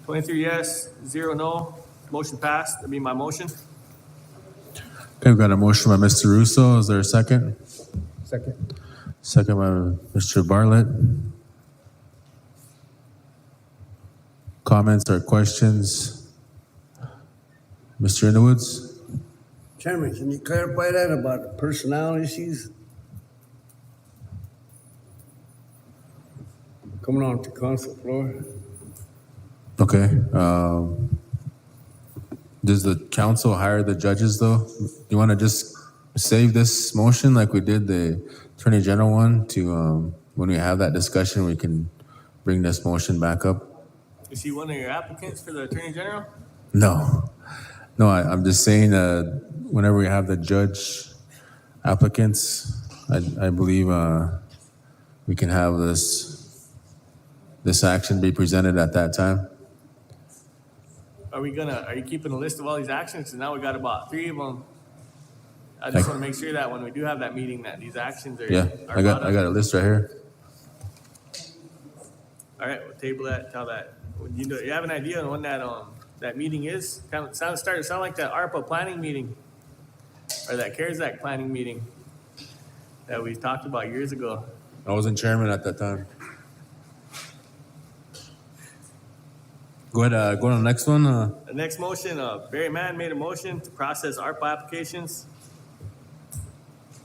Speaker 5: 23 yes, 0 no. Motion passed. That'd be my motion.
Speaker 2: Okay, we've got a motion by Mr. Russo. Is there a second?
Speaker 4: Second.
Speaker 2: Second by Mr. Bartlett. Comments or questions? Mr. Underwoods?
Speaker 6: Chairman, can you clarify that about the personnel issues? Coming on to council floor.
Speaker 2: Okay. Does the council hire the judges though? You want to just save this motion like we did the Attorney General one to, when we have that discussion, we can bring this motion back up?
Speaker 5: Is he one of your applicants for the Attorney General?
Speaker 2: No. No, I'm just saying whenever we have the judge applicants, I believe we can have this action be presented at that time.
Speaker 5: Are you keeping a list of all these actions? And now we got about 3 of them. I just want to make sure that when we do have that meeting, that these actions are.
Speaker 2: Yeah,
Speaker 5: are
Speaker 2: I
Speaker 5: brought
Speaker 2: got a list right here.
Speaker 5: All right, we'll table that. Tell that. You have an idea on when that meeting is? Kind of started to sound like that ARPA planning meeting, or that CARES Act planning meeting that we talked about years ago.
Speaker 2: I wasn't chairman at that time. Go ahead, go on to the next one.
Speaker 5: The next motion, Barry Mann made a motion to process ARPA applications.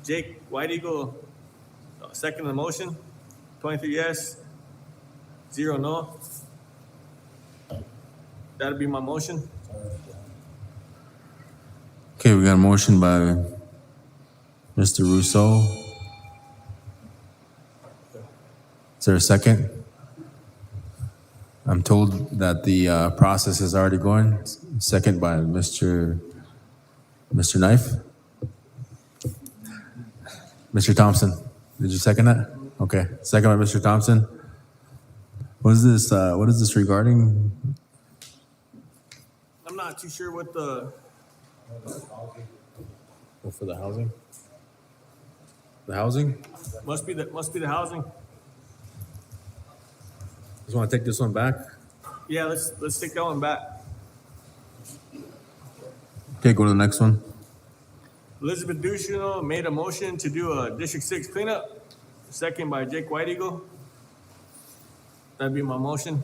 Speaker 5: Jake White Eagle, second the motion. 23 yes, 0 no. That'll be my motion.
Speaker 2: Okay, we got a motion by Mr. Rousseau. Is there a second? I'm told that the process is already going. Second by Mr. Knife. Mr. Thompson, did you second that? Okay, second by Mr. Thompson. What is this regarding?
Speaker 5: I'm not too sure what the,
Speaker 2: For the housing? The housing?
Speaker 5: must be the housing.
Speaker 2: Just want to take this one back?
Speaker 5: Yeah, let's take that one back.
Speaker 2: Okay, go to the next one.
Speaker 5: Elizabeth Dushino made a motion to do a District 6 cleanup, second by Jake White Eagle. That'd be my motion.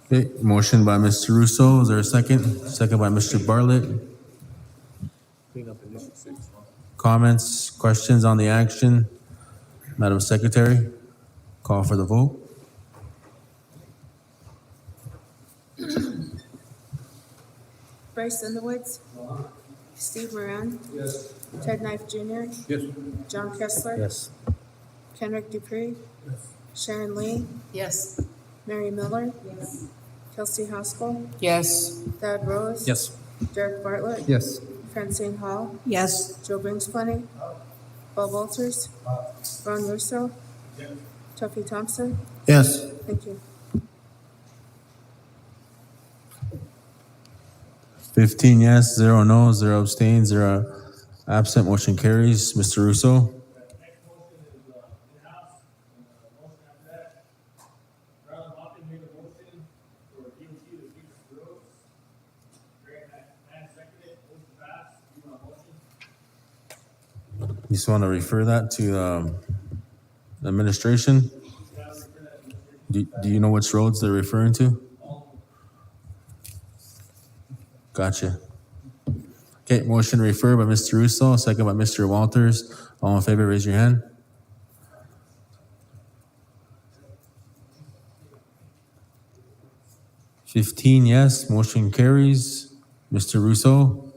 Speaker 2: Okay, motion by Mr. Russo. Is there a second? Second by Mr. Bartlett.
Speaker 5: Clean up in District 6.
Speaker 2: Comments, questions on the action? Madam Secretary, call for the vote.
Speaker 9: Bryce Underwoods. Steve Moran.
Speaker 8: Yes.
Speaker 9: Ted Knife Jr.
Speaker 8: Yes.
Speaker 9: John Kessler.
Speaker 11: Yes.
Speaker 9: Kenrick Dupree. Sharon Lee.
Speaker 3: Yes.
Speaker 9: Mary Miller. Kelsey Hospital.
Speaker 3: Yes.
Speaker 9: Thad Rose.
Speaker 7: Yes.
Speaker 9: Derek Bartlett.
Speaker 4: Yes.
Speaker 9: Francine Hall.
Speaker 1: Yes.
Speaker 9: Joe Brings Plenty. Bob Walters. Ron Russo. Tuffy Thompson.
Speaker 10: Yes.
Speaker 9: Thank you.
Speaker 2: 15 yes, 0 no, 0 abstain, 0 absent. Motion carries. Mr. Russo.
Speaker 5: Next motion is in-house, and motion after that. Darrell Hoffman made a motion for DOT to keep the roads. Grant and seconded, motion passed. You want a motion?
Speaker 2: You just want to refer that to administration? Do you know which roads they're referring to? Gotcha. Okay, motion referred by Mr. Russo, second by Mr. Walters. All in favor, raise your hand. Fifteen yes, motion carries. Mr. Russo.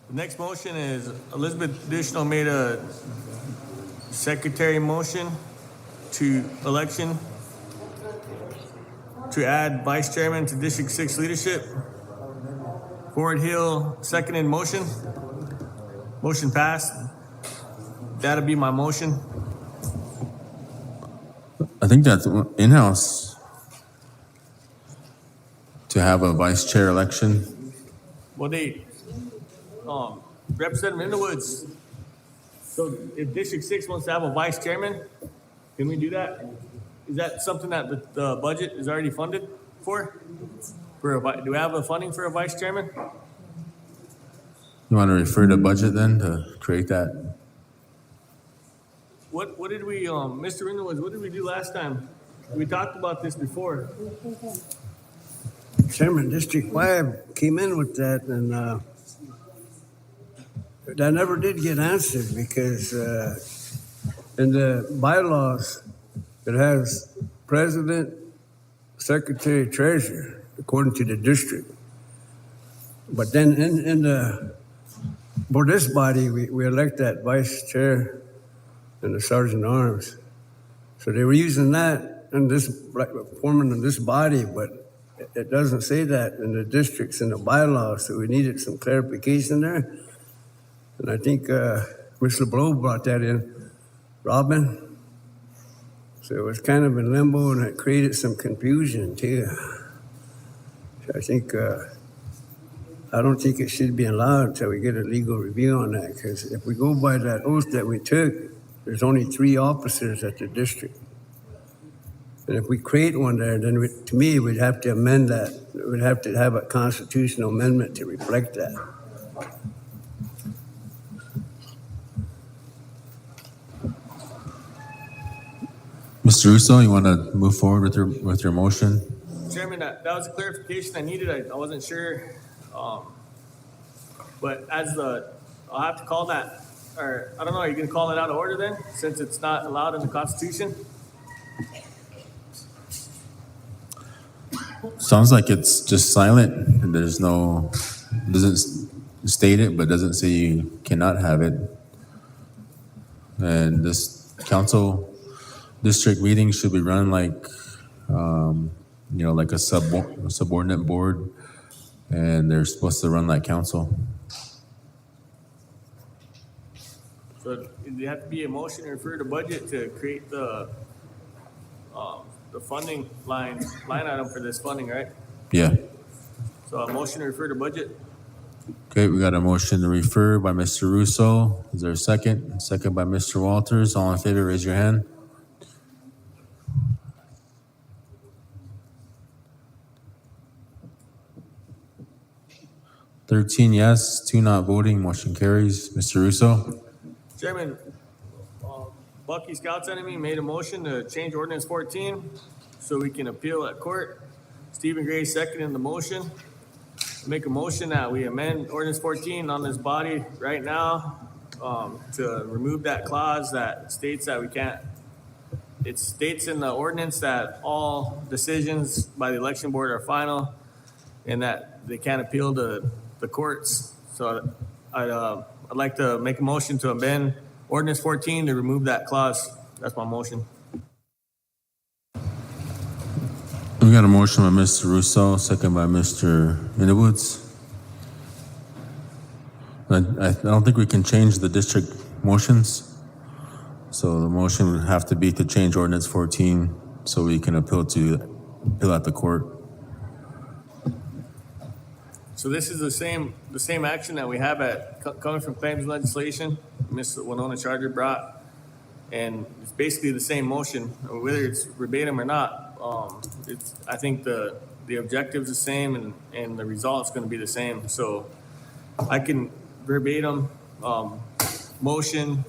Speaker 5: The next motion is Elizabeth Dishno made a secretary motion to election to add vice chairman to District 6 leadership. Ford Hill seconded motion. Motion passed. That'll be my motion.
Speaker 2: I think that's in-house to have a vice chair election.
Speaker 5: Well, Representative Underwoods. So if District 6 wants to have a vice chairman, can we do that? Is that something that the budget is already funded for? Do we have a funding for a vice chairman?
Speaker 2: You want to refer to budget then to create that?
Speaker 5: What did we, Mr. Underwoods, what did we do last time? We talked about this before.
Speaker 6: Chairman, District 5 came in with that, and that never did get answered because in the bylaws, it has president, secretary, treasurer, according to the district. But then for this body, we elect that vice chair and the sergeant at arms. So they were using that in this, forming this body, but it doesn't say that in the districts and the bylaws, so we needed some clarification there. And I think Mr. Blow brought that in, Robin. So it was kind of in limbo, and it created some confusion too. So I think, I don't think it should be allowed until we get a legal review on that, because if we go by that oath that we took, there's only 3 officers at the district. And if we create one there, then to me, we'd have to amend that. We'd have to have a constitutional amendment to reflect that.
Speaker 2: Mr. Russo, you want to move forward with your motion?
Speaker 5: Chairman, that was a clarification I needed. I wasn't sure. But I'll have to call that, or I don't know, are you going to call it out of order then, since it's not allowed in the Constitution?
Speaker 2: Sounds like it's just silent. And there's no, doesn't state it, but doesn't say you cannot have it. And this council district meeting should be run like, like a subordinate board, and they're supposed to run like council.
Speaker 5: So you have to be a motion to refer to budget to create the funding line item for this funding, right?
Speaker 2: Yeah.
Speaker 5: So a motion to refer to budget.
Speaker 2: Okay, we got a motion to refer by Mr. Russo. Is there a second? Second by Mr. Walters. All in favor, raise your hand. Thirteen yes, two not voting, motion carries. Mr. Russo?
Speaker 5: Chairman, Bucky Scouts Enemy made a motion to change ordinance 14 so we can appeal at court. Stephen Gray seconded the motion. Make a motion that we amend ordinance 14 on this body right now to remove that clause that states that we can't. It states in the ordinance that all decisions by the election board are final and that they can't appeal to the courts. So I'd like to make a motion to amend ordinance 14 to remove that clause. That's my motion.
Speaker 2: We got a motion by Mr. Russo, second by Mr. Inowoods. I don't think we can change the district motions. So the motion would have to be to change ordinance 14 so we can appeal at the court.
Speaker 5: So this is the same action that we have coming from claims legislation, Ms. Winona Charger brought, and it's basically the same motion, whether it's verbatim or not. I think the objective's the same and the result's going to be the same. So I can verbatim motion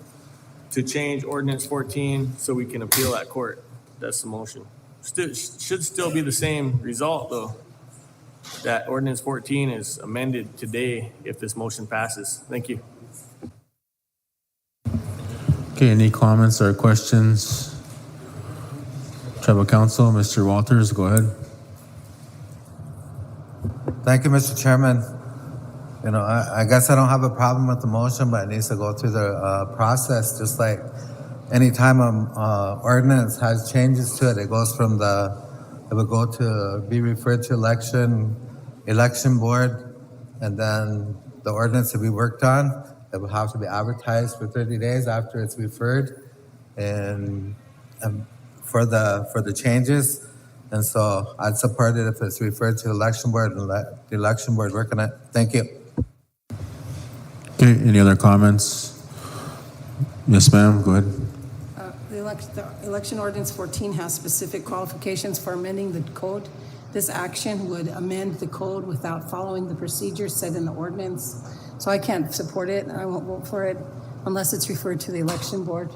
Speaker 5: to change ordinance 14 so we can appeal at court. That's the motion. Should still be the same result though. That ordinance 14 is amended today if this motion passes. Thank you.
Speaker 2: Okay, any comments or questions? Tribal Council, Mr. Walters, go ahead.
Speaker 12: Thank you, Mr. Chairman. You know, I guess I don't have a problem with the motion, but it needs to go through the process, just like any time ordinance has changes to it, it goes from it would go to be referred to election board, and then the ordinance to be worked on, it will have to be advertised for 30 days after it's referred, and for the changes. And so I'd support it if it's referred to election board and let the election board work on it. Thank you.
Speaker 2: Okay, any other comments? Yes, ma'am, go ahead.
Speaker 1: The election ordinance 14 has specific qualifications for amending the code. This action would amend the code without following the procedures set in the ordinance. So I can't support it, and I won't vote for it unless it's referred to the election board,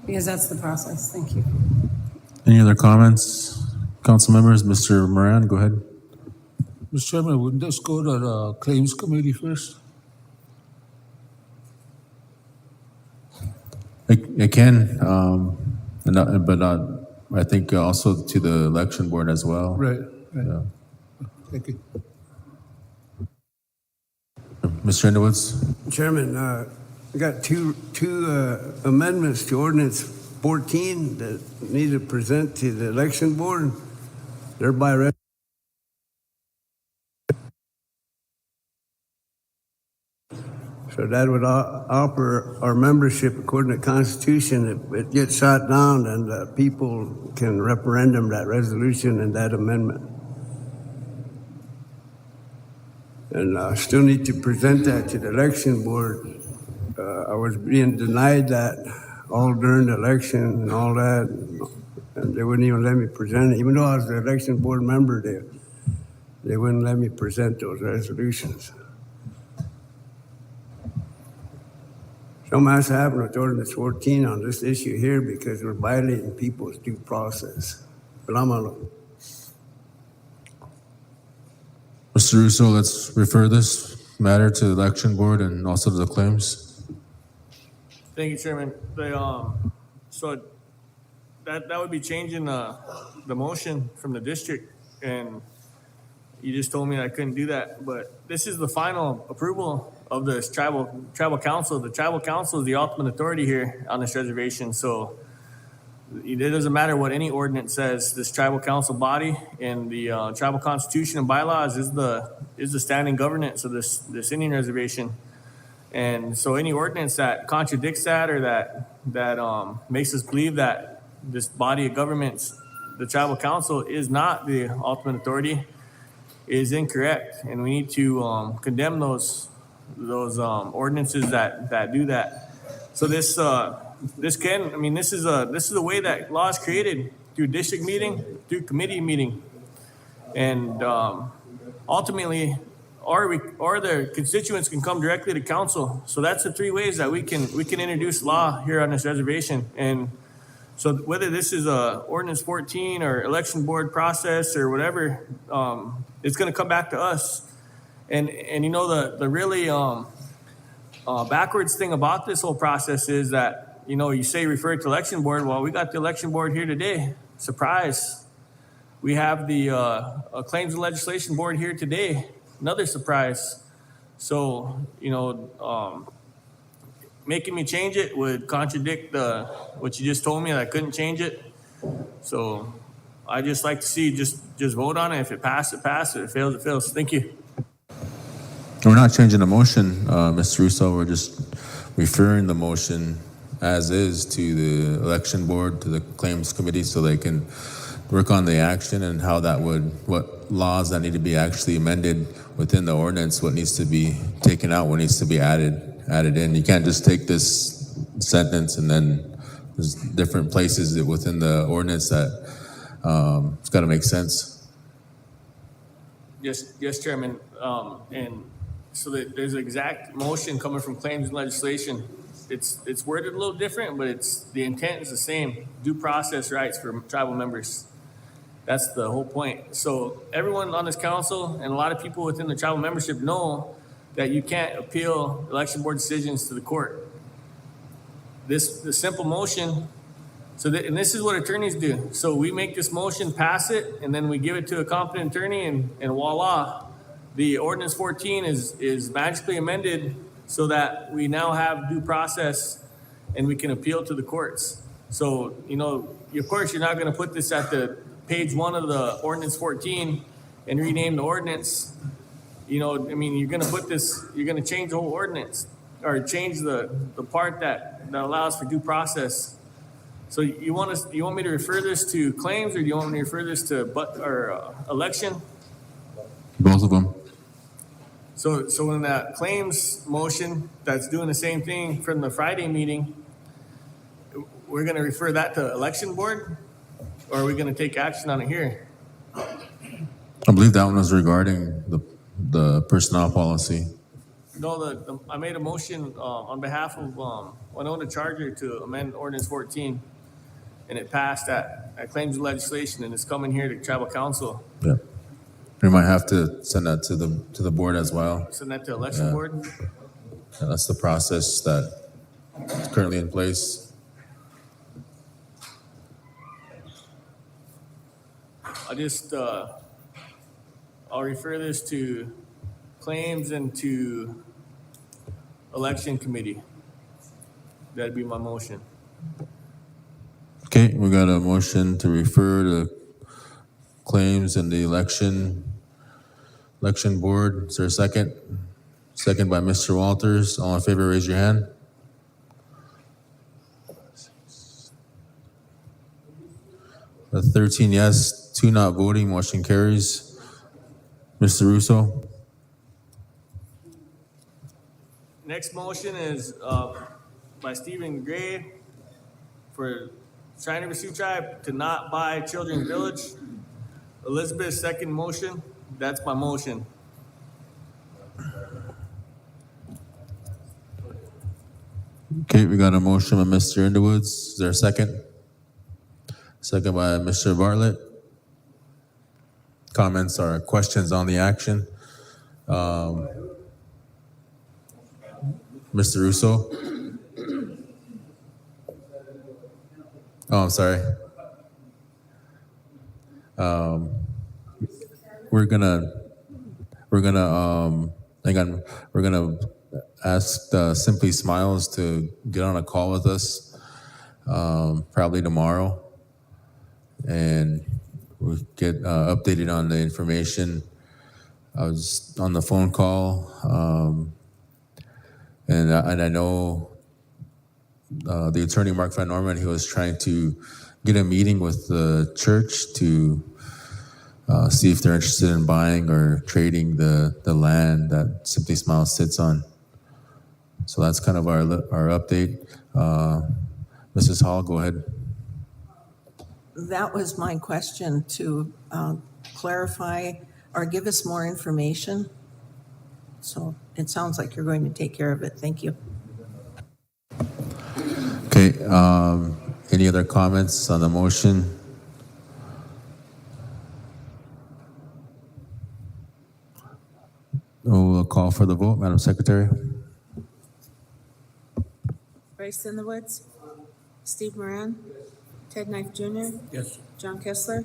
Speaker 1: because that's the process. Thank you.
Speaker 2: Any other comments? Council members, Mr. Moran, go ahead.
Speaker 8: Mr. Chairman, wouldn't this go to the Claims Committee first?
Speaker 2: It can, but I think also to the election board as well.
Speaker 8: Right.
Speaker 2: Yeah.
Speaker 8: Thank you.
Speaker 2: Mr. Underwoods?
Speaker 6: Chairman, I got two amendments to ordinance 14 that need to present to the election board. Thereby so that would offer our membership according to the Constitution. If it gets shot down, and people can referendum that resolution and that amendment. And I still need to present that to the election board. I was being denied that all during the election and all that, and they wouldn't even let me present it. Even though I was the election board member, they wouldn't let me present those resolutions. Something has to happen with ordinance 14 on this issue here because we're violating people's due process. But I'm on.
Speaker 2: Mr. Russo, let's refer this matter to the election board and also to the claims.
Speaker 5: Thank you, Chairman. So that would be changing the motion from the district, and you just told me I couldn't do that. But this is the final approval of this tribal council. The tribal council is the ultimate authority here on this reservation. So it doesn't matter what any ordinance says. This tribal council body and the tribal constitution and bylaws is the standing governance of this Indian reservation. And so any ordinance that contradicts that or that makes us believe that this body of governments, the tribal council, is not the ultimate authority, is incorrect, and we need to condemn those ordinances that do that. So this is the way that law is created, through district meeting, through committee meeting, and ultimately, or the constituents can come directly to council. So that's the three ways that we can introduce law here on this reservation. And so whether this is ordinance 14 or election board process or whatever, it's going to come back to us. And you know, the really backwards thing about this whole process is that, you know, you say refer to election board. Well, we got the election board here today. Surprise. We have the claims and legislation board here today. Another surprise. So, you know, making me change it would contradict what you just told me that I couldn't change it. So I just like to see just vote on it. If it passes, it passes. If it fails, it fails. Thank you.
Speaker 2: We're not changing the motion, Mr. Russo. We're just referring the motion as is to the election board, to the claims committee, so they can work on the action and how that what laws that need to be actually amended within the ordinance, what needs to be taken out, what needs to be added in. You can't just take this sentence and then there's different places within the ordinance that it's got to make sense.
Speaker 5: Yes, Chairman. And so there's an exact motion coming from claims and legislation. It's worded a little different, but the intent is the same. Due process rights for tribal members. That's the whole point. So everyone on this council and a lot of people within the tribal membership know that you can't appeal election board decisions to the court. The simple motion. And this is what attorneys do. So we make this motion, pass it, and then we give it to a competent attorney, and voila, the ordinance 14 is magically amended so that we now have due process and we can appeal to the courts. So, you know, of course, you're not going to put this at the page 1 of the ordinance 14 and rename the ordinance. You know, I mean, you're going to put this, you're going to change the whole ordinance or change the part that allows for due process. So you want me to refer this to claims, or do you want me to refer this to election?
Speaker 2: Both of them.
Speaker 5: So in that claims motion that's doing the same thing from the Friday meeting, we're going to refer that to election board, or are we going to take action on it here?
Speaker 2: I believe that one was regarding the personnel policy.
Speaker 5: No, I made a motion on behalf of Winona Charger to amend ordinance 14, and it passed at claims and legislation, and it's coming here to tribal council.
Speaker 2: Yeah. We might have to send that to the board as well.
Speaker 5: Send that to election board.
Speaker 2: And that's the process that is currently in place.
Speaker 5: I'll refer this to claims and to election committee. That'd be my motion.
Speaker 2: Okay, we got a motion to refer to claims and the election board. Is there a second? Second by Mr. Walters. All in favor, raise your hand. The 13 yes, 2 not voting, motion carries. Mr. Russo?
Speaker 5: Next motion is by Stephen Gray for China Sioux Tribe to not buy Children's Village. Elizabeth's second motion. That's my motion.
Speaker 2: Okay, we got a motion by Mr. Underwoods. Is there a second? Second by Mr. Bartlett. Comments or questions on the action? Mr. Russo? Oh, I'm sorry. We're gonna ask Simply Smiles to get on a call with us, probably tomorrow, and we'll get updated on the information. I was on the phone call, and I know the attorney Mark Van Norman. He was trying to get a meeting with the church to see if they're interested in buying or trading the land that Simply Smile sits on. So that's kind of our update. Mrs. Hall, go ahead.
Speaker 13: That was my question, to clarify or give us more information. So it sounds like you're going to take care of it. Thank you.
Speaker 2: Okay, any other comments on the motion? We'll call for the vote, Madam Secretary.
Speaker 9: Bryce in the Woods, Steve Moran, Ted Knife Jr.,
Speaker 6: Yes.
Speaker 9: John Kessler,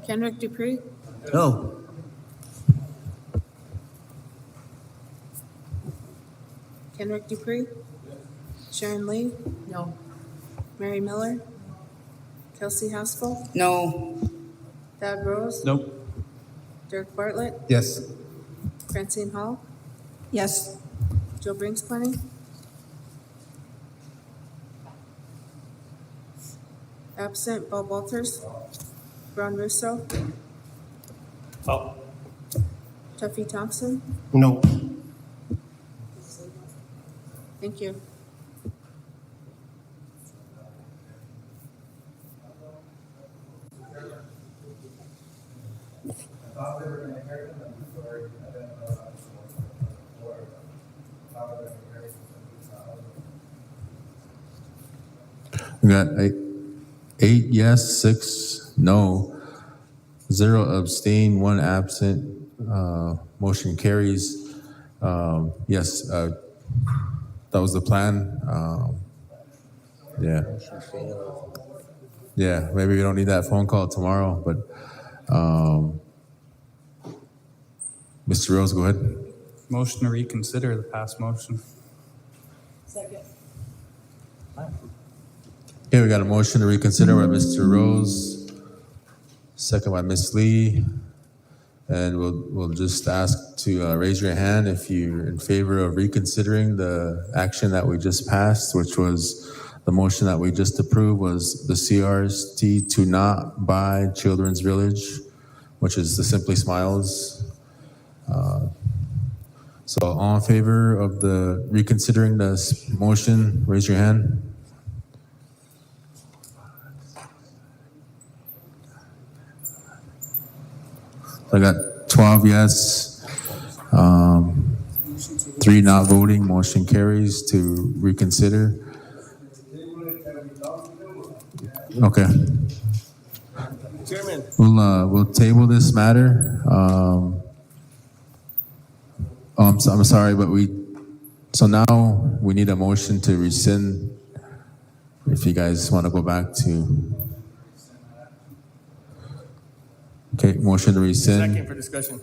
Speaker 9: Kendrick Dupree,
Speaker 6: No.
Speaker 9: Kendrick Dupree, Sharon Lee,
Speaker 3: No.
Speaker 9: Mary Miller, Kelsey Haskell,
Speaker 3: No.
Speaker 9: Thad Rose,
Speaker 7: Nope.
Speaker 9: Dirk Bartlett,
Speaker 4: Yes.
Speaker 9: Francine Hall,
Speaker 1: Yes.
Speaker 9: Joe Brinksplenning, absent Bob Walters, Ron Russo,
Speaker 5: Oh.
Speaker 9: Tuffy Thompson.
Speaker 6: No.
Speaker 9: Thank you.
Speaker 2: We got eight yes, 6 no, 0 abstain, 1 absent. Motion carries. Yes, that was the plan. Yeah. Yeah, maybe we don't need that phone call tomorrow, but Mr. Rose, go ahead.
Speaker 7: Motion to reconsider the past motion.
Speaker 2: Okay, we got a motion to reconsider by Mr. Rose, second by Ms. Lee. And we'll just ask to raise your hand if you're in favor of reconsidering the action that we just passed, which was the motion that we just approved was the CRST to not buy Children's Village, which is the Simply Smiles. So all in favor of the reconsidering this motion, raise your hand. I got 12 yes, 3 not voting, motion carries to reconsider. Okay.
Speaker 5: Chairman,
Speaker 2: We'll table this matter. I'm sorry, but so now we need a motion to rescind. If you guys want to go back to. Okay, motion to rescind.
Speaker 5: second for discussion.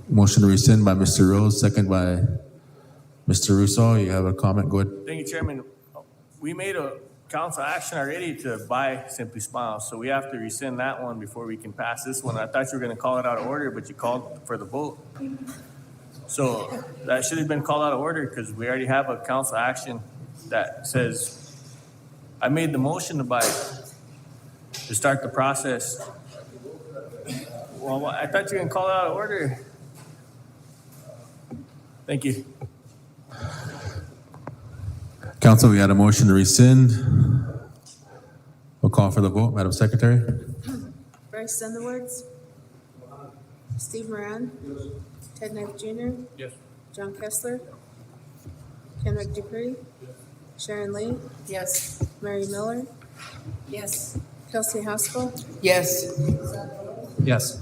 Speaker 2: Motion to rescind by Mr. Rose, second by Mr. Russo. You have a comment? Go ahead.
Speaker 5: Thank you, Chairman. We made a council action already to buy Simply Smile, so we have to rescind that one before we can pass this one. I thought you were gonna call it out of order, but you called for the vote. So that should have been called out of order because we already have a council action that says, I made the motion to buy it, to start the process. Well, I thought you were gonna call it out of order. Thank you.
Speaker 2: Council, we had a motion to rescind. We'll call for the vote. Madam Secretary?
Speaker 9: Bryce in the Woods, Steve Moran, Ted Knife Jr.,
Speaker 5: Yes.
Speaker 9: John Kessler, Kendrick Dupree, Sharon Lee,
Speaker 3: Yes.
Speaker 9: Mary Miller,
Speaker 1: Yes.
Speaker 9: Kelsey Haskell,
Speaker 3: Yes.
Speaker 7: Yes.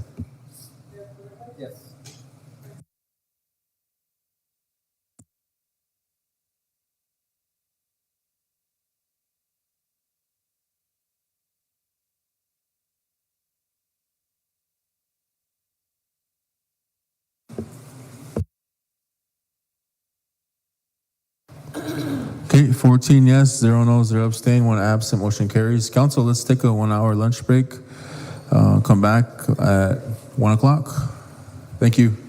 Speaker 2: Okay, 14 yes, 0 no, 0 abstain, 1 absent, motion carries. Council, let's take a 1 hour lunch break. Come back at 1 o'clock. Thank you.